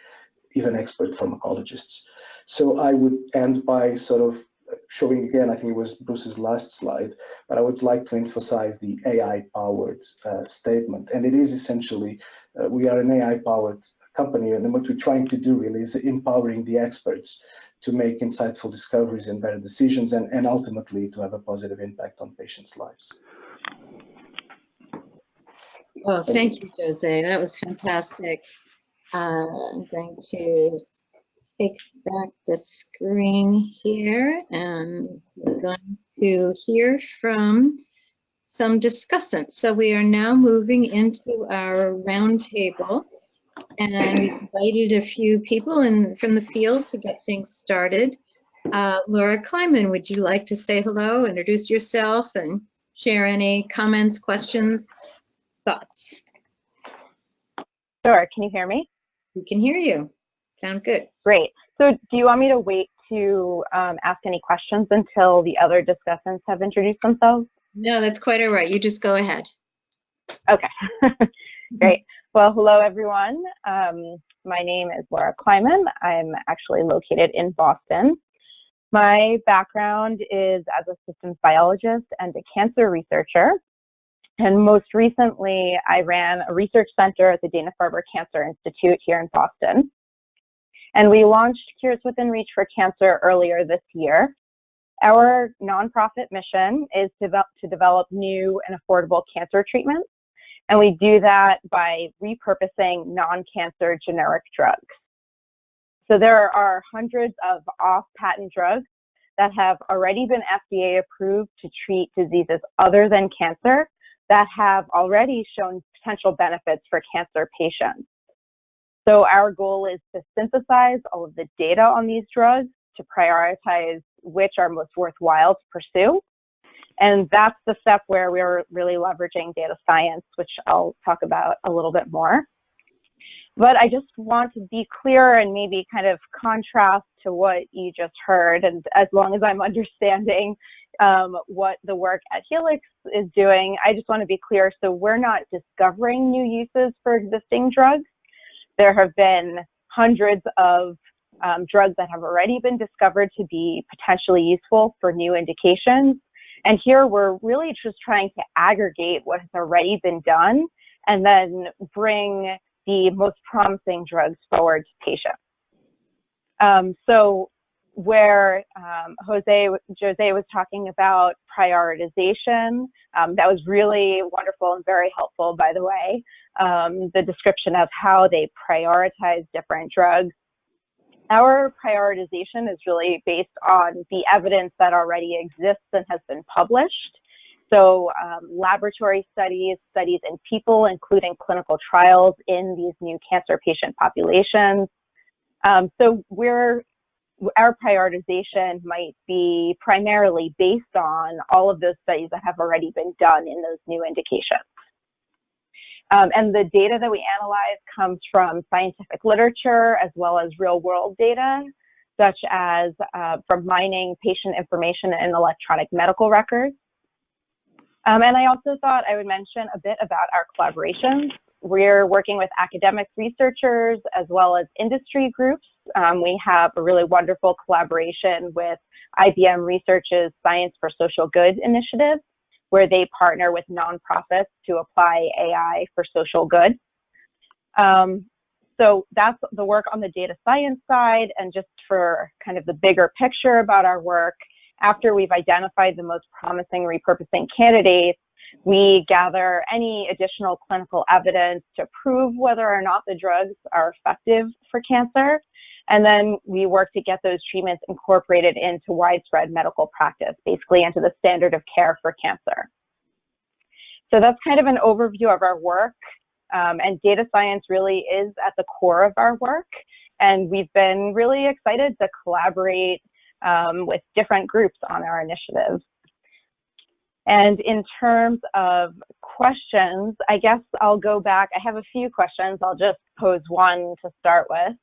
[SPEAKER 5] even expert pharmacologists. So I would end by sort of showing again, I think it was Bruce's last slide, but I would like to emphasize the AI-powered statement. And it is essentially, we are an AI-powered company, and what we're trying to do really is empowering the experts to make insightful discoveries and better decisions, and ultimately to have a positive impact on patients' lives.
[SPEAKER 1] Well, thank you, Jose. That was fantastic. I'm going to take back the screen here, and we're going to hear from some discussants. So we are now moving into our roundtable, and we've invited a few people from the field to get things started. Laura Kleiman, would you like to say hello, introduce yourself, and share any comments, questions, thoughts?
[SPEAKER 6] Sure. Can you hear me?
[SPEAKER 1] We can hear you. Sound good.
[SPEAKER 6] Great. So do you want me to wait to ask any questions until the other discussants have introduced themselves?
[SPEAKER 1] No, that's quite all right. You just go ahead.
[SPEAKER 6] Okay. Great. Well, hello, everyone. My name is Laura Kleiman. I'm actually located in Boston. My background is as a systems biologist and a cancer researcher. And most recently, I ran a research center at the Dana-Farber Cancer Institute here in Boston. And we launched Cures Within Reach for Cancer earlier this year. Our nonprofit mission is to develop new and affordable cancer treatments. And we do that by repurposing non-cancer generic drugs. So there are hundreds of off-patent drugs that have already been FDA approved to treat diseases other than cancer that have already shown potential benefits for cancer patients. So our goal is to synthesize all of the data on these drugs to prioritize which are most worthwhile to pursue. And that's the step where we're really leveraging data science, which I'll talk about a little bit more. But I just want to be clear and maybe kind of contrast to what you just heard. And as long as I'm understanding what the work at Healx is doing, I just want to be clear. So we're not discovering new uses for existing drugs. There have been hundreds of drugs that have already been discovered to be potentially useful for new indications. And here we're really just trying to aggregate what has already been done and then bring the most promising drugs forward to patients. So where Jose was talking about prioritization, that was really wonderful and very helpful, by the way, the description of how they prioritize different drugs. Our prioritization is really based on the evidence that already exists and has been published. So laboratory studies, studies in people, including clinical trials in these new cancer patient populations. So our prioritization might be primarily based on all of those studies that have already been done in those new indications. And the data that we analyze comes from scientific literature as well as real-world data, such as from mining patient information in electronic medical records. And I also thought I would mention a bit about our collaborations. We're working with academic researchers as well as industry groups. We have a really wonderful collaboration with IBM Research's Science for Social Good initiative, where they partner with nonprofits to apply AI for social good. So that's the work on the data science side. And just for kind of the bigger picture about our work, after we've identified the most promising repurposing candidates, we gather any additional clinical evidence to prove whether or not the drugs are effective for cancer. And then we work to get those treatments incorporated into widespread medical practice, basically into the standard of care for cancer. So that's kind of an overview of our work. And data science really is at the core of our work. And we've been really excited to collaborate with different groups on our initiatives. And in terms of questions, I guess I'll go back. I have a few questions. I'll just pose one to start with.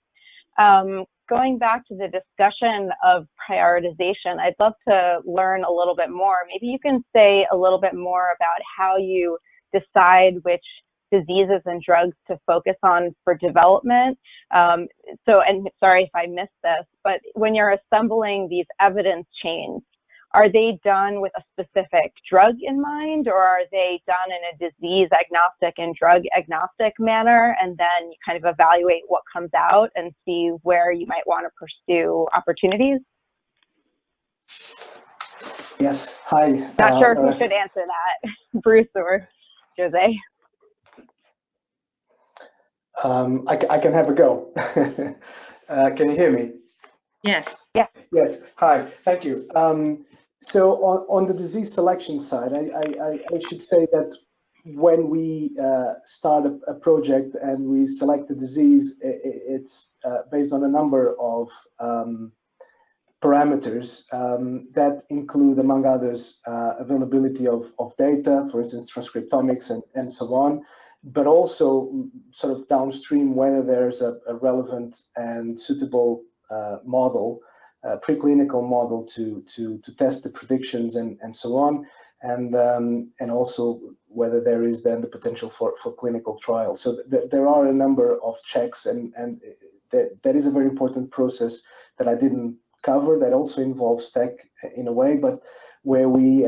[SPEAKER 6] Going back to the discussion of prioritization, I'd love to learn a little bit more. Maybe you can say a little bit more about how you decide which diseases and drugs to focus on for development. And sorry if I missed this, but when you're assembling these evidence chains, are they done with a specific drug in mind, or are they done in a disease agnostic and drug agnostic manner? And then you kind of evaluate what comes out and see where you might want to pursue opportunities?
[SPEAKER 5] Yes, hi.
[SPEAKER 6] Not sure who should answer that, Bruce or Jose.
[SPEAKER 5] I can have a go. Can you hear me?
[SPEAKER 1] Yes.
[SPEAKER 6] Yeah.
[SPEAKER 5] Yes. Hi. Thank you. So on the disease selection side, I should say that when we start a project and we select the disease, it's based on a number of parameters that include, among others, availability of data, for instance, transcriptomics and so on, but also sort of downstream whether there's a relevant and suitable model, preclinical model to test the predictions and so on, and also whether there is then the potential for clinical trials. So there are a number of checks, and that is a very important process that I didn't cover, that also involves tech in a way, but where we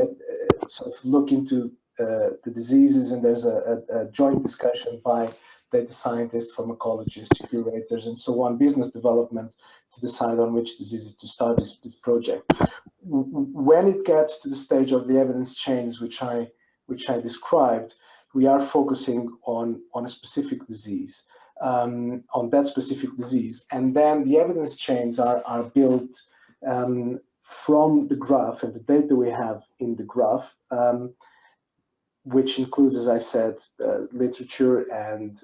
[SPEAKER 5] sort of look into the diseases, and there's a joint discussion by data scientists, pharmacologists, curators, and so on, business development, to decide on which diseases to start this project. When it gets to the stage of the evidence chains, which I described, we are focusing on a specific disease, on that specific disease, and then the evidence chains are built from the graph and the data we have in the graph, which includes, as I said, literature and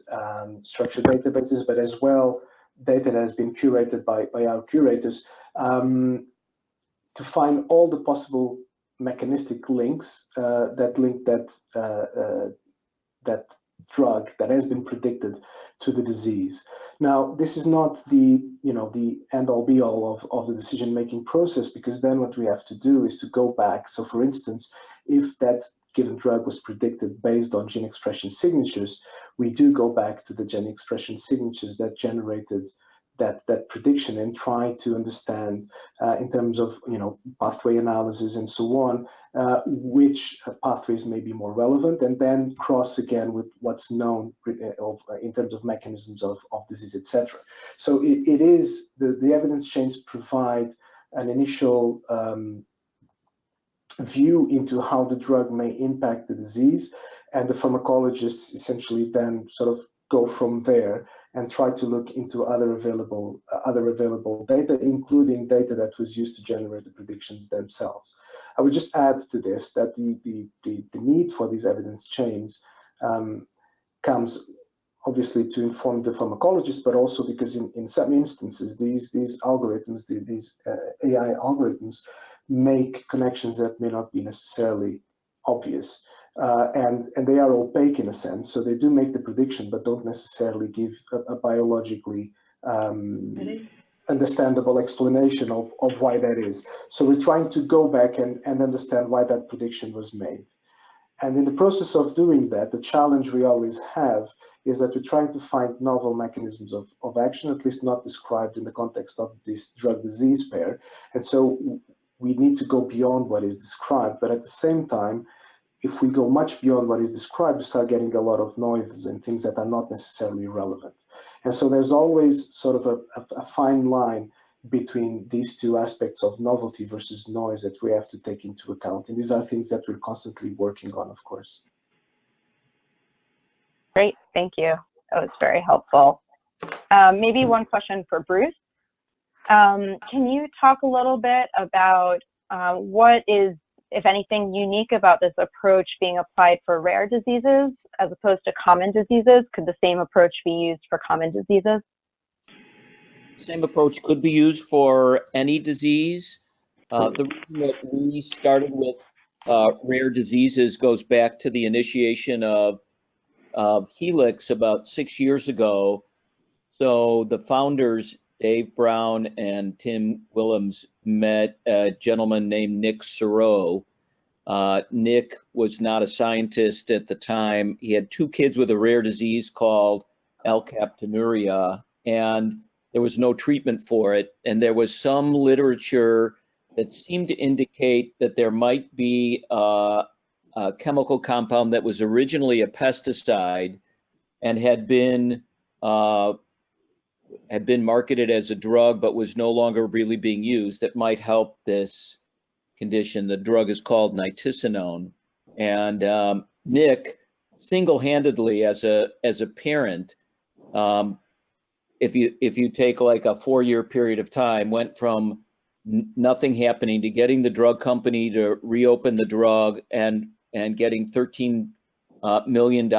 [SPEAKER 5] structured databases, but as well data that has been curated by our curators, to find all the possible mechanistic links that link that drug that has been predicted to the disease. Now, this is not the end-all be-all of the decision-making process, because then what we have to do is to go back. So, for instance, if that given drug was predicted based on gene expression signatures, we do go back to the gene expression signatures that generated that prediction and try to understand in terms of pathway analysis and so on, which pathways may be more relevant, and then cross again with what's known in terms of mechanisms of disease, etc. So it is the evidence chains provide an initial view into how the drug may impact the disease, and the pharmacologists essentially then sort of go from there and try to look into other available data, including data that was used to generate the predictions themselves. I would just add to this that the need for these evidence chains comes obviously to inform the pharmacologist, but also because in some instances these algorithms, these AI algorithms, make connections that may not be necessarily obvious. And they are opaque in a sense, so they do make the prediction, but don't necessarily give a biologically understandable explanation of why that is. So we're trying to go back and understand why that prediction was made. And in the process of doing that, the challenge we always have is that we're trying to find novel mechanisms of action, at least not described in the context of this drug-disease pair. And so we need to go beyond what is described, but at the same time, if we go much beyond what is described, we start getting a lot of noises and things that are not necessarily relevant. And so there's always sort of a fine line between these two aspects of novelty versus noise that we have to take into account. And these are things that we're constantly working on, of course.
[SPEAKER 6] Great, thank you. That was very helpful. Maybe one question for Bruce. Can you talk a little bit about what is, if anything, unique about this approach being applied for rare diseases as opposed to common diseases? Could the same approach be used for common diseases?
[SPEAKER 4] Same approach could be used for any disease. The reason that we started with rare diseases goes back to the initiation of Healx about 6 years ago. So the founders, Dave Brown and Tim Willems, met a gentleman named Nick Serow. Nick was not a scientist at the time. He had 2 kids with a rare disease called alkaptonuria, and there was no treatment for it. And there was some literature that seemed to indicate that there might be a chemical compound that was originally a pesticide and had been marketed as a drug, but was no longer really being used, that might help this condition. The drug is called nitisinone. And Nick, single-handedly as a parent, if you take like a 4-year period of time, went from nothing happening to getting the drug company to reopen the drug and getting $13 million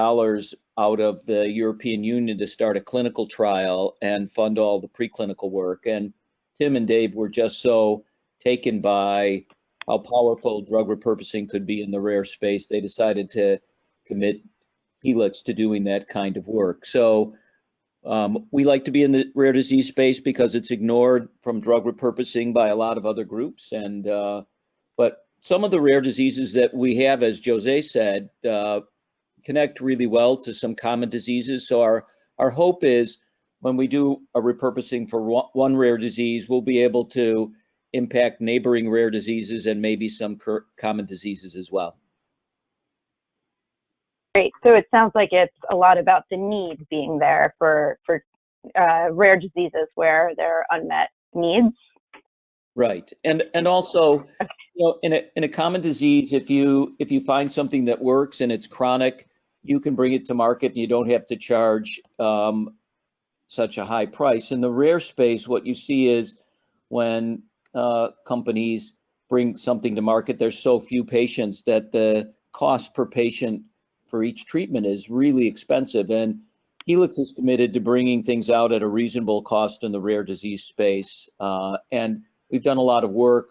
[SPEAKER 4] out of the European Union to start a clinical trial and fund all the preclinical work. And Tim and Dave were just so taken by how powerful drug repurposing could be in the rare space, they decided to commit Healx to doing that kind of work. So we like to be in the rare disease space because it's ignored from drug repurposing by a lot of other groups. And but some of the rare diseases that we have, as Jose said, connect really well to some common diseases. So our hope is when we do a repurposing for one rare disease, we'll be able to impact neighboring rare diseases and maybe some common diseases as well.
[SPEAKER 6] Great. So it sounds like it's a lot about the need being there for rare diseases where there are unmet needs.
[SPEAKER 4] Right. And also, in a common disease, if you find something that works and it's chronic, you can bring it to market and you don't have to charge such a high price. In the rare space, what you see is when companies bring something to market, there's so few patients that the cost per patient for each treatment is really expensive. And Healx is committed to bringing things out at a reasonable cost in the rare disease space. And we've done a lot of work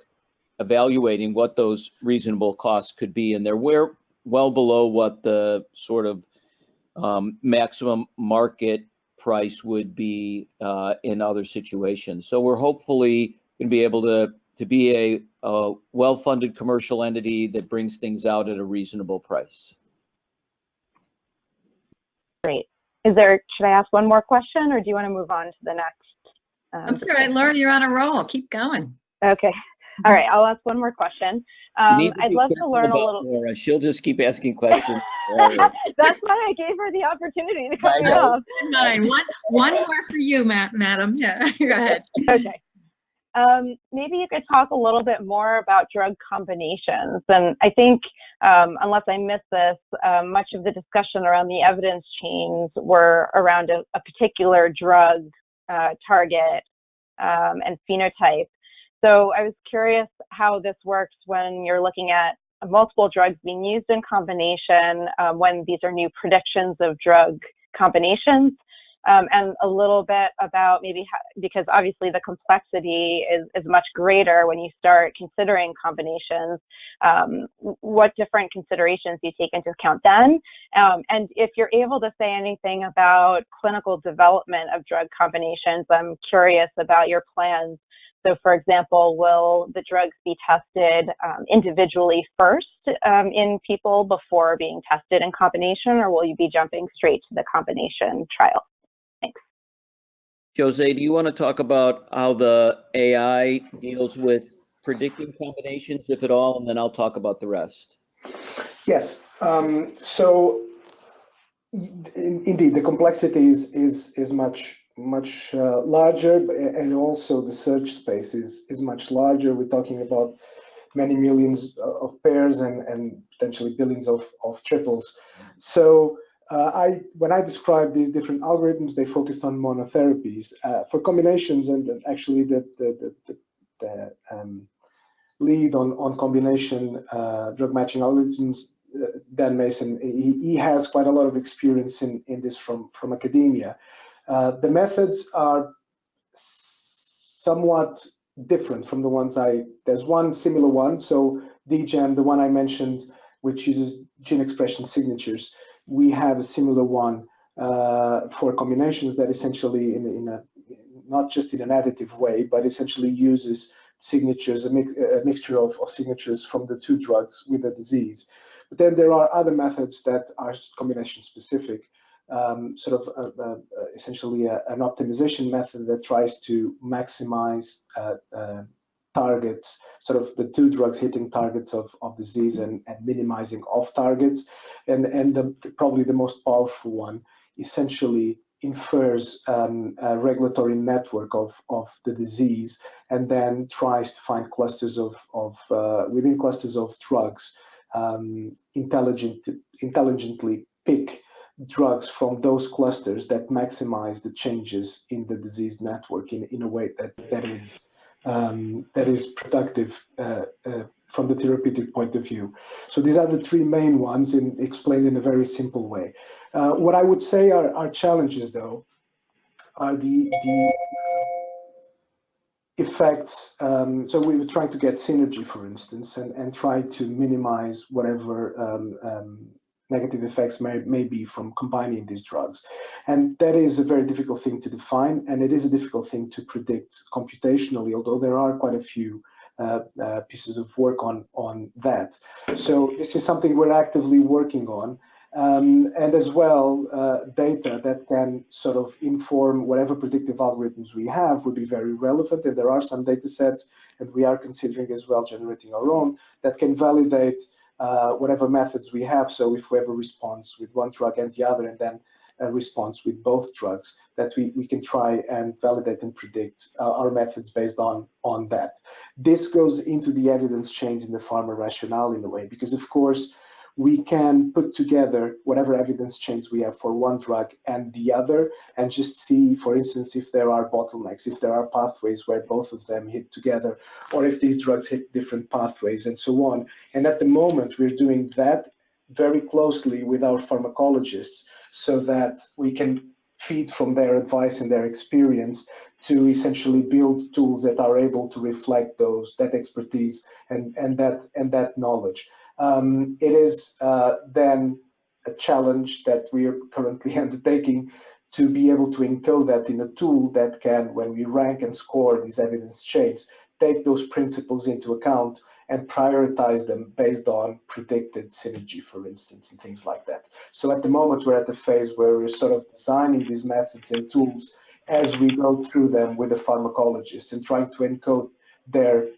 [SPEAKER 4] evaluating what those reasonable costs could be. And they're well below what the sort of maximum market price would be in other situations. So we're hopefully going to be able to be a well-funded commercial entity that brings things out at a reasonable price.
[SPEAKER 6] Great. Should I ask one more question, or do you want to move on to the next?
[SPEAKER 1] That's all right, Laura, you're on a roll. Keep going.
[SPEAKER 6] Okay. All right, I'll ask one more question. I'd love to learn a little.
[SPEAKER 4] Laura. She'll just keep asking questions.
[SPEAKER 6] That's why I gave her the opportunity to cut me off.
[SPEAKER 1] Fine. One more for you, madam. Yeah, go ahead.
[SPEAKER 6] Okay. Maybe you could talk a little bit more about drug combinations. And I think, unless I missed this, much of the discussion around the evidence chains were around a particular drug target and phenotype. So I was curious how this works when you're looking at multiple drugs being used in combination, when these are new predictions of drug combinations. And a little bit about maybe because obviously the complexity is much greater when you start considering combinations, what different considerations you take into account then, and if you're able to say anything about clinical development of drug combinations. I'm curious about your plans. So, for example, will the drugs be tested individually first in people before being tested in combination, or will you be jumping straight to the combination trial? Thanks.
[SPEAKER 4] Jose, do you want to talk about how the AI deals with predicting combinations, if at all, and then I'll talk about the rest?
[SPEAKER 5] Yes. So indeed, the complexity is much larger, and also the search space is much larger. We're talking about many millions of pairs and potentially billions of triples. So when I described these different algorithms, they focused on monotherapies. For combinations, and actually the lead on combination drug matching algorithms, Dan Mason, he has quite a lot of experience in this from academia. The methods are somewhat different from the ones there's one similar one. So DGEM, the one I mentioned, which uses gene expression signatures, we have a similar one for combinations that essentially, not just in an additive way, but essentially uses signatures, a mixture of signatures from the two drugs with the disease. But then there are other methods that are combination specific, essentially an optimization method that tries to maximize targets, sort of the two drugs hitting targets of disease and minimizing off targets. And probably the most powerful one essentially infers a regulatory network of the disease, and then tries to find clusters within clusters of drugs, intelligently pick drugs from those clusters that maximize the changes in the disease network in a way that is productive from the therapeutic point of view. So these are the three main ones, explained in a very simple way. What I would say are challenges, though, are the effects. So we were trying to get synergy, for instance, and try to minimize whatever negative effects may be from combining these drugs. And that is a very difficult thing to define, and it is a difficult thing to predict computationally, although there are quite a few pieces of work on that. So this is something we're actively working on. And as well, data that can sort of inform whatever predictive algorithms we have would be very relevant. And there are some data sets, and we are considering as well generating our own, that can validate whatever methods we have. So if we have a response with one drug and the other, and then a response with both drugs, that we can try and validate and predict our methods based on that. This goes into the evidence chains in the pharma rationale in a way, because of course we can put together whatever evidence chains we have for one drug and the other, and just see, for instance, if there are bottlenecks, if there are pathways where both of them hit together, or if these drugs hit different pathways and so on. And at the moment, we're doing that very closely with our pharmacologists so that we can feed from their advice and their experience to essentially build tools that are able to reflect that expertise and that knowledge. It is then a challenge that we are currently undertaking to be able to encode that in a tool that can, when we rank and score these evidence chains, take those principles into account and prioritize them based on predicted synergy, for instance, and things like that. So at the moment, we're at the phase where we're sort of designing these methods and tools as we go through them with the pharmacologists and trying to encode their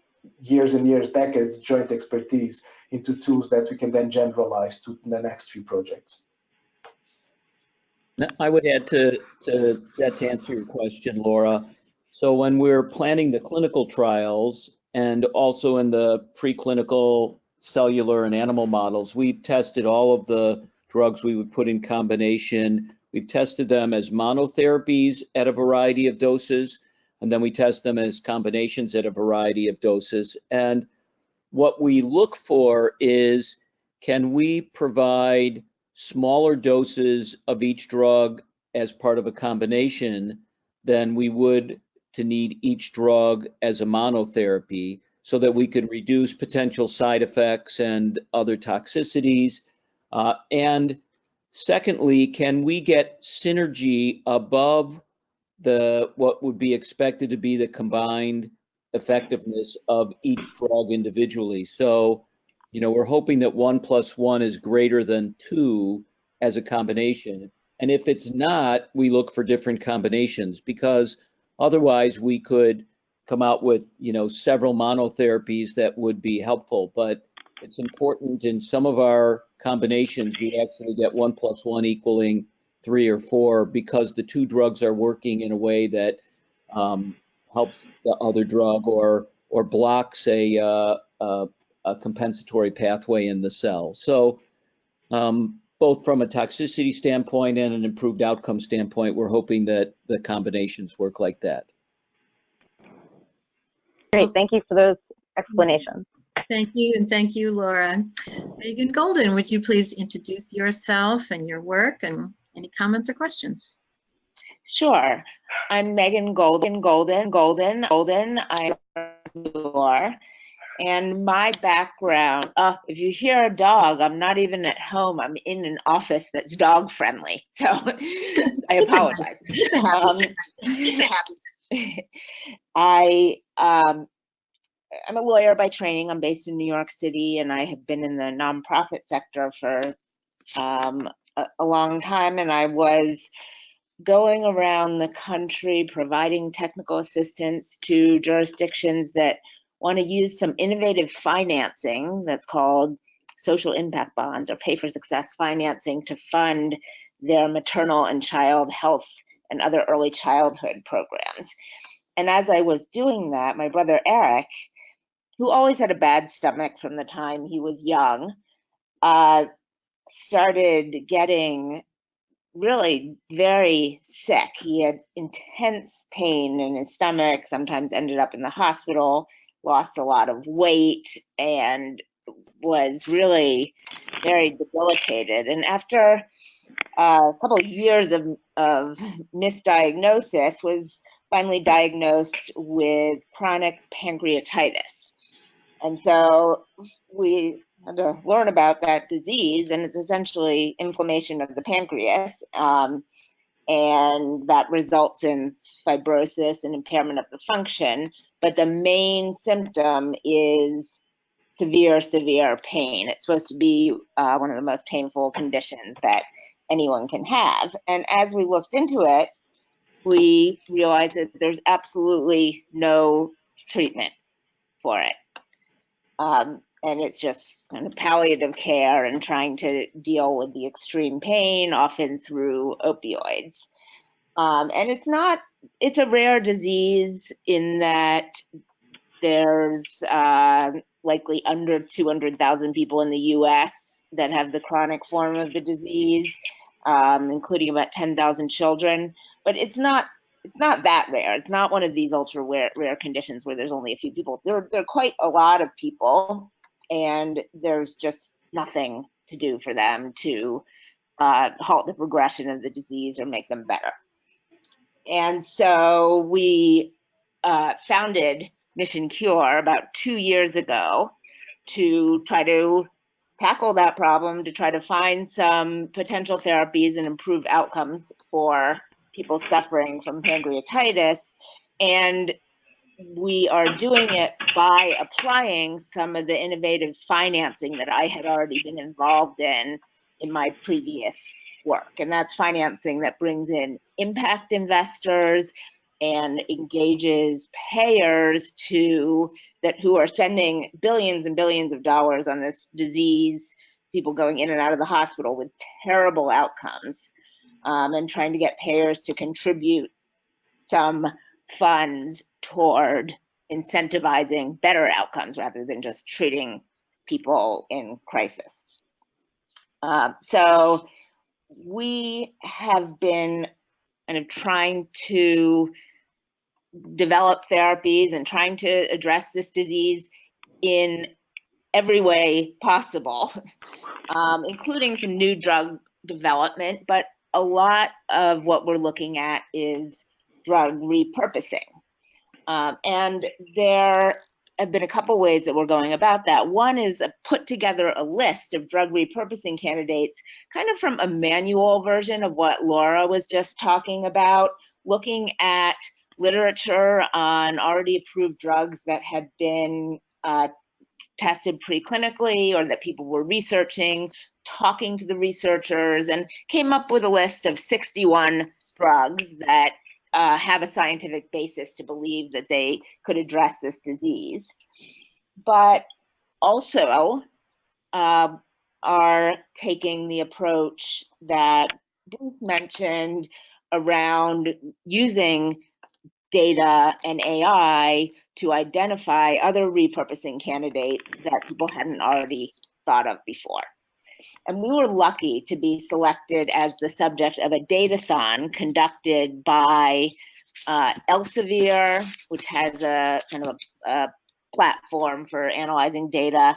[SPEAKER 5] years and years, decades joint expertise into tools that we can then generalize to the next few projects.
[SPEAKER 4] Now, I would add to that to answer your question, Laura. So when we're planning the clinical trials and also in the preclinical cellular and animal models, we've tested all of the drugs we would put in combination. We've tested them as monotherapies at a variety of doses, and then we test them as combinations at a variety of doses. And what we look for is, can we provide smaller doses of each drug as part of a combination than we would to need each drug as a monotherapy, so that we could reduce potential side effects and other toxicities? And secondly, can we get synergy above what would be expected to be the combined effectiveness of each drug individually? So, we're hoping that 1 + 1 is greater than 2 as a combination. And if it's not, we look for different combinations, because otherwise we could come out with, several monotherapies that would be helpful. But it's important in some of our combinations, we actually get 1 + 1 equaling 3 or 4, because the two drugs are working in a way that helps the other drug or blocks a compensatory pathway in the cell. So both from a toxicity standpoint and an improved outcome standpoint, we're hoping that the combinations work like that.
[SPEAKER 6] Great, thank you for those explanations.
[SPEAKER 1] Thank you, and thank you, Laura. Megan Golden, would you please introduce yourself and your work, and any comments or questions?
[SPEAKER 7] Sure. I'm Megan Golden. I'm and my background, if you hear a dog, I'm not even at home. I'm in an office that's dog friendly. So I apologize.
[SPEAKER 1] It's a happy
[SPEAKER 7] I'm a lawyer by training. I'm based in New York City, and I have been in the nonprofit sector for a long time. And I was going around the country providing technical assistance to jurisdictions that want to use some innovative financing that's called social impact bonds or pay for success financing to fund their maternal and child health and other early childhood programs. And as I was doing that, my brother Eric, who always had a bad stomach from the time he was young, started getting really very sick. He had intense pain in his stomach, sometimes ended up in the hospital, lost a lot of weight, and was really very debilitated. And after a couple of years of misdiagnosis, was finally diagnosed with chronic pancreatitis. And so we had to learn about that disease, and it's essentially inflammation of the pancreas, and that results in fibrosis and impairment of the function. But the main symptom is severe pain. It's supposed to be one of the most painful conditions that anyone can have. And as we looked into it, we realized that there's absolutely no treatment for it. and it's just kind of palliative care and trying to deal with the extreme pain, often through opioids. And it's a rare disease in that there's likely under 200,000 people in the US that have the chronic form of the disease, including about 10,000 children. But it's not that rare. It's not one of these ultra rare conditions where there's only a few people. There are quite a lot of people, and there's just nothing to do for them to halt the progression of the disease or make them better. And so we founded Mission Cure about 2 years ago to try to tackle that problem, to try to find some potential therapies and improve outcomes for people suffering from pancreatitis. And we are doing it by applying some of the innovative financing that I had already been involved in my previous work. And that's financing that brings in impact investors and engages payers who are spending billions and billions of dollars on this disease, people going in and out of the hospital with terrible outcomes, and trying to get payers to contribute some funds toward incentivizing better outcomes rather than just treating people in crisis. So we have been kind of trying to develop therapies and trying to address this disease in every way possible, including some new drug development, but a lot of what we're looking at is drug repurposing. And there have been a couple ways that we're going about that. One is put together a list of drug repurposing candidates, kind of from a manual version of what Laura was just talking about, looking at literature on already approved drugs that had been tested preclinically or that people were researching, talking to the researchers, and came up with a list of 61 drugs that have a scientific basis to believe that they could address this disease, but also are taking the approach that Bruce mentioned around using data and AI to identify other repurposing candidates that people hadn't already thought of before. And we were lucky to be selected as the subject of a datathon conducted by Elsevier, which has a kind of a platform for analyzing data,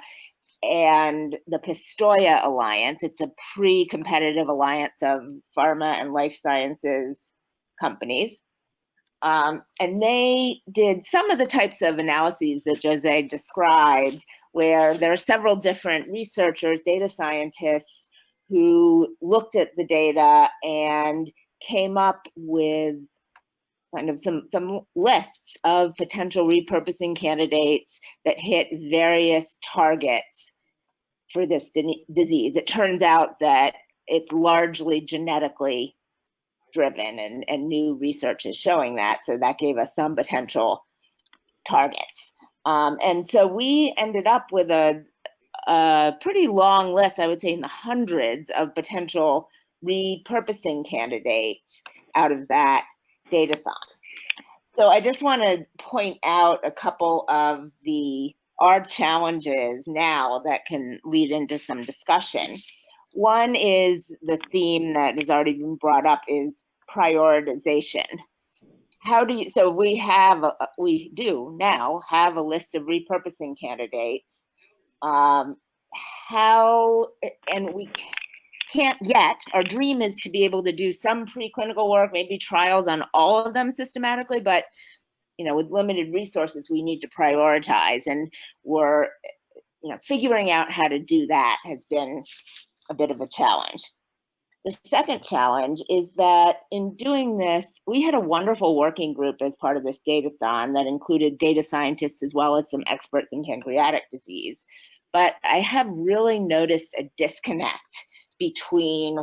[SPEAKER 7] and the Pistoia Alliance. It's a pre-competitive alliance of pharma and life sciences companies. And they did some of the types of analyses that Jose described, where there are several different researchers, data scientists, who looked at the data and came up with kind of some lists of potential repurposing candidates that hit various targets for this disease. It turns out that it's largely genetically driven, and new research is showing that, so that gave us some potential targets. And so we ended up with a pretty long list, I would say in the hundreds of potential repurposing candidates out of that datathon. So I just want to point out a couple of our challenges now that can lead into some discussion. One is the theme that has already been brought up is prioritization. So we do now have a list of repurposing candidates. And we can't yet, our dream is to be able to do some preclinical work, maybe trials on all of them systematically, but with limited resources, we need to prioritize, and we're figuring out how to do that has been a bit of a challenge. The second challenge is that in doing this, we had a wonderful working group as part of this datathon that included data scientists as well as some experts in pancreatic disease. But I have really noticed a disconnect between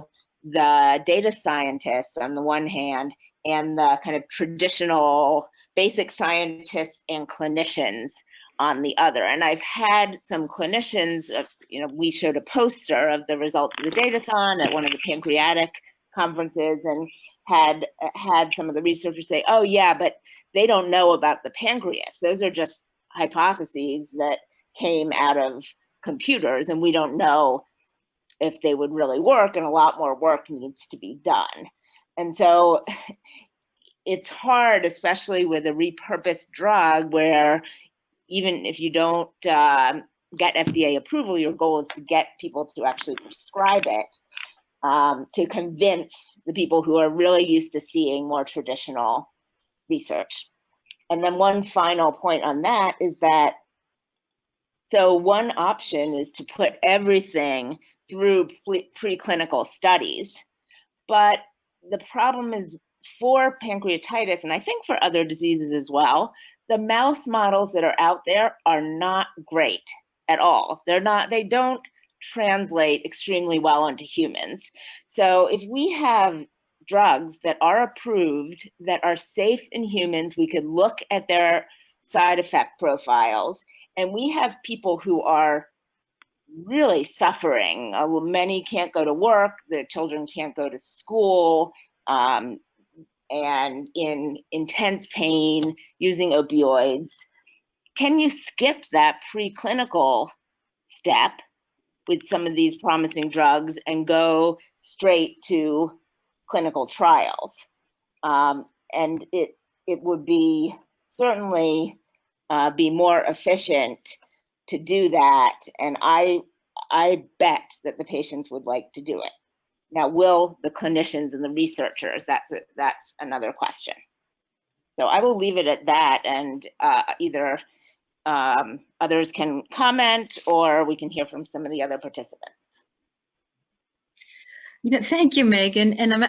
[SPEAKER 7] the data scientists on the one hand and the kind of traditional basic scientists and clinicians on the other. And I've had some clinicians, we showed a poster of the results of the datathon at one of the pancreatic conferences, and had some of the researchers say, oh yeah, but they don't know about the pancreas. Those are just hypotheses that came out of computers, and we don't know if they would really work, and a lot more work needs to be done. And so it's hard, especially with a repurposed drug, where even if you don't get FDA approval, your goal is to get people to actually prescribe it, to convince the people who are really used to seeing more traditional research. And then one final point on that is that, so one option is to put everything through preclinical studies, but the problem is for pancreatitis, and I think for other diseases as well, the mouse models that are out there are not great at all. They don't translate extremely well into humans. So if we have drugs that are approved, that are safe in humans, we could look at their side effect profiles, and we have people who are really suffering. Many can't go to work, the children can't go to school, and in intense pain, using opioids. Can you skip that preclinical step with some of these promising drugs and go straight to clinical trials? And it would be certainly be more efficient to do that, and I bet that the patients would like to do it. Now, will the clinicians and the researchers? That's another question. So I will leave it at that, and either others can comment, or we can hear from some of the other participants.
[SPEAKER 1] Thank you, Megan. And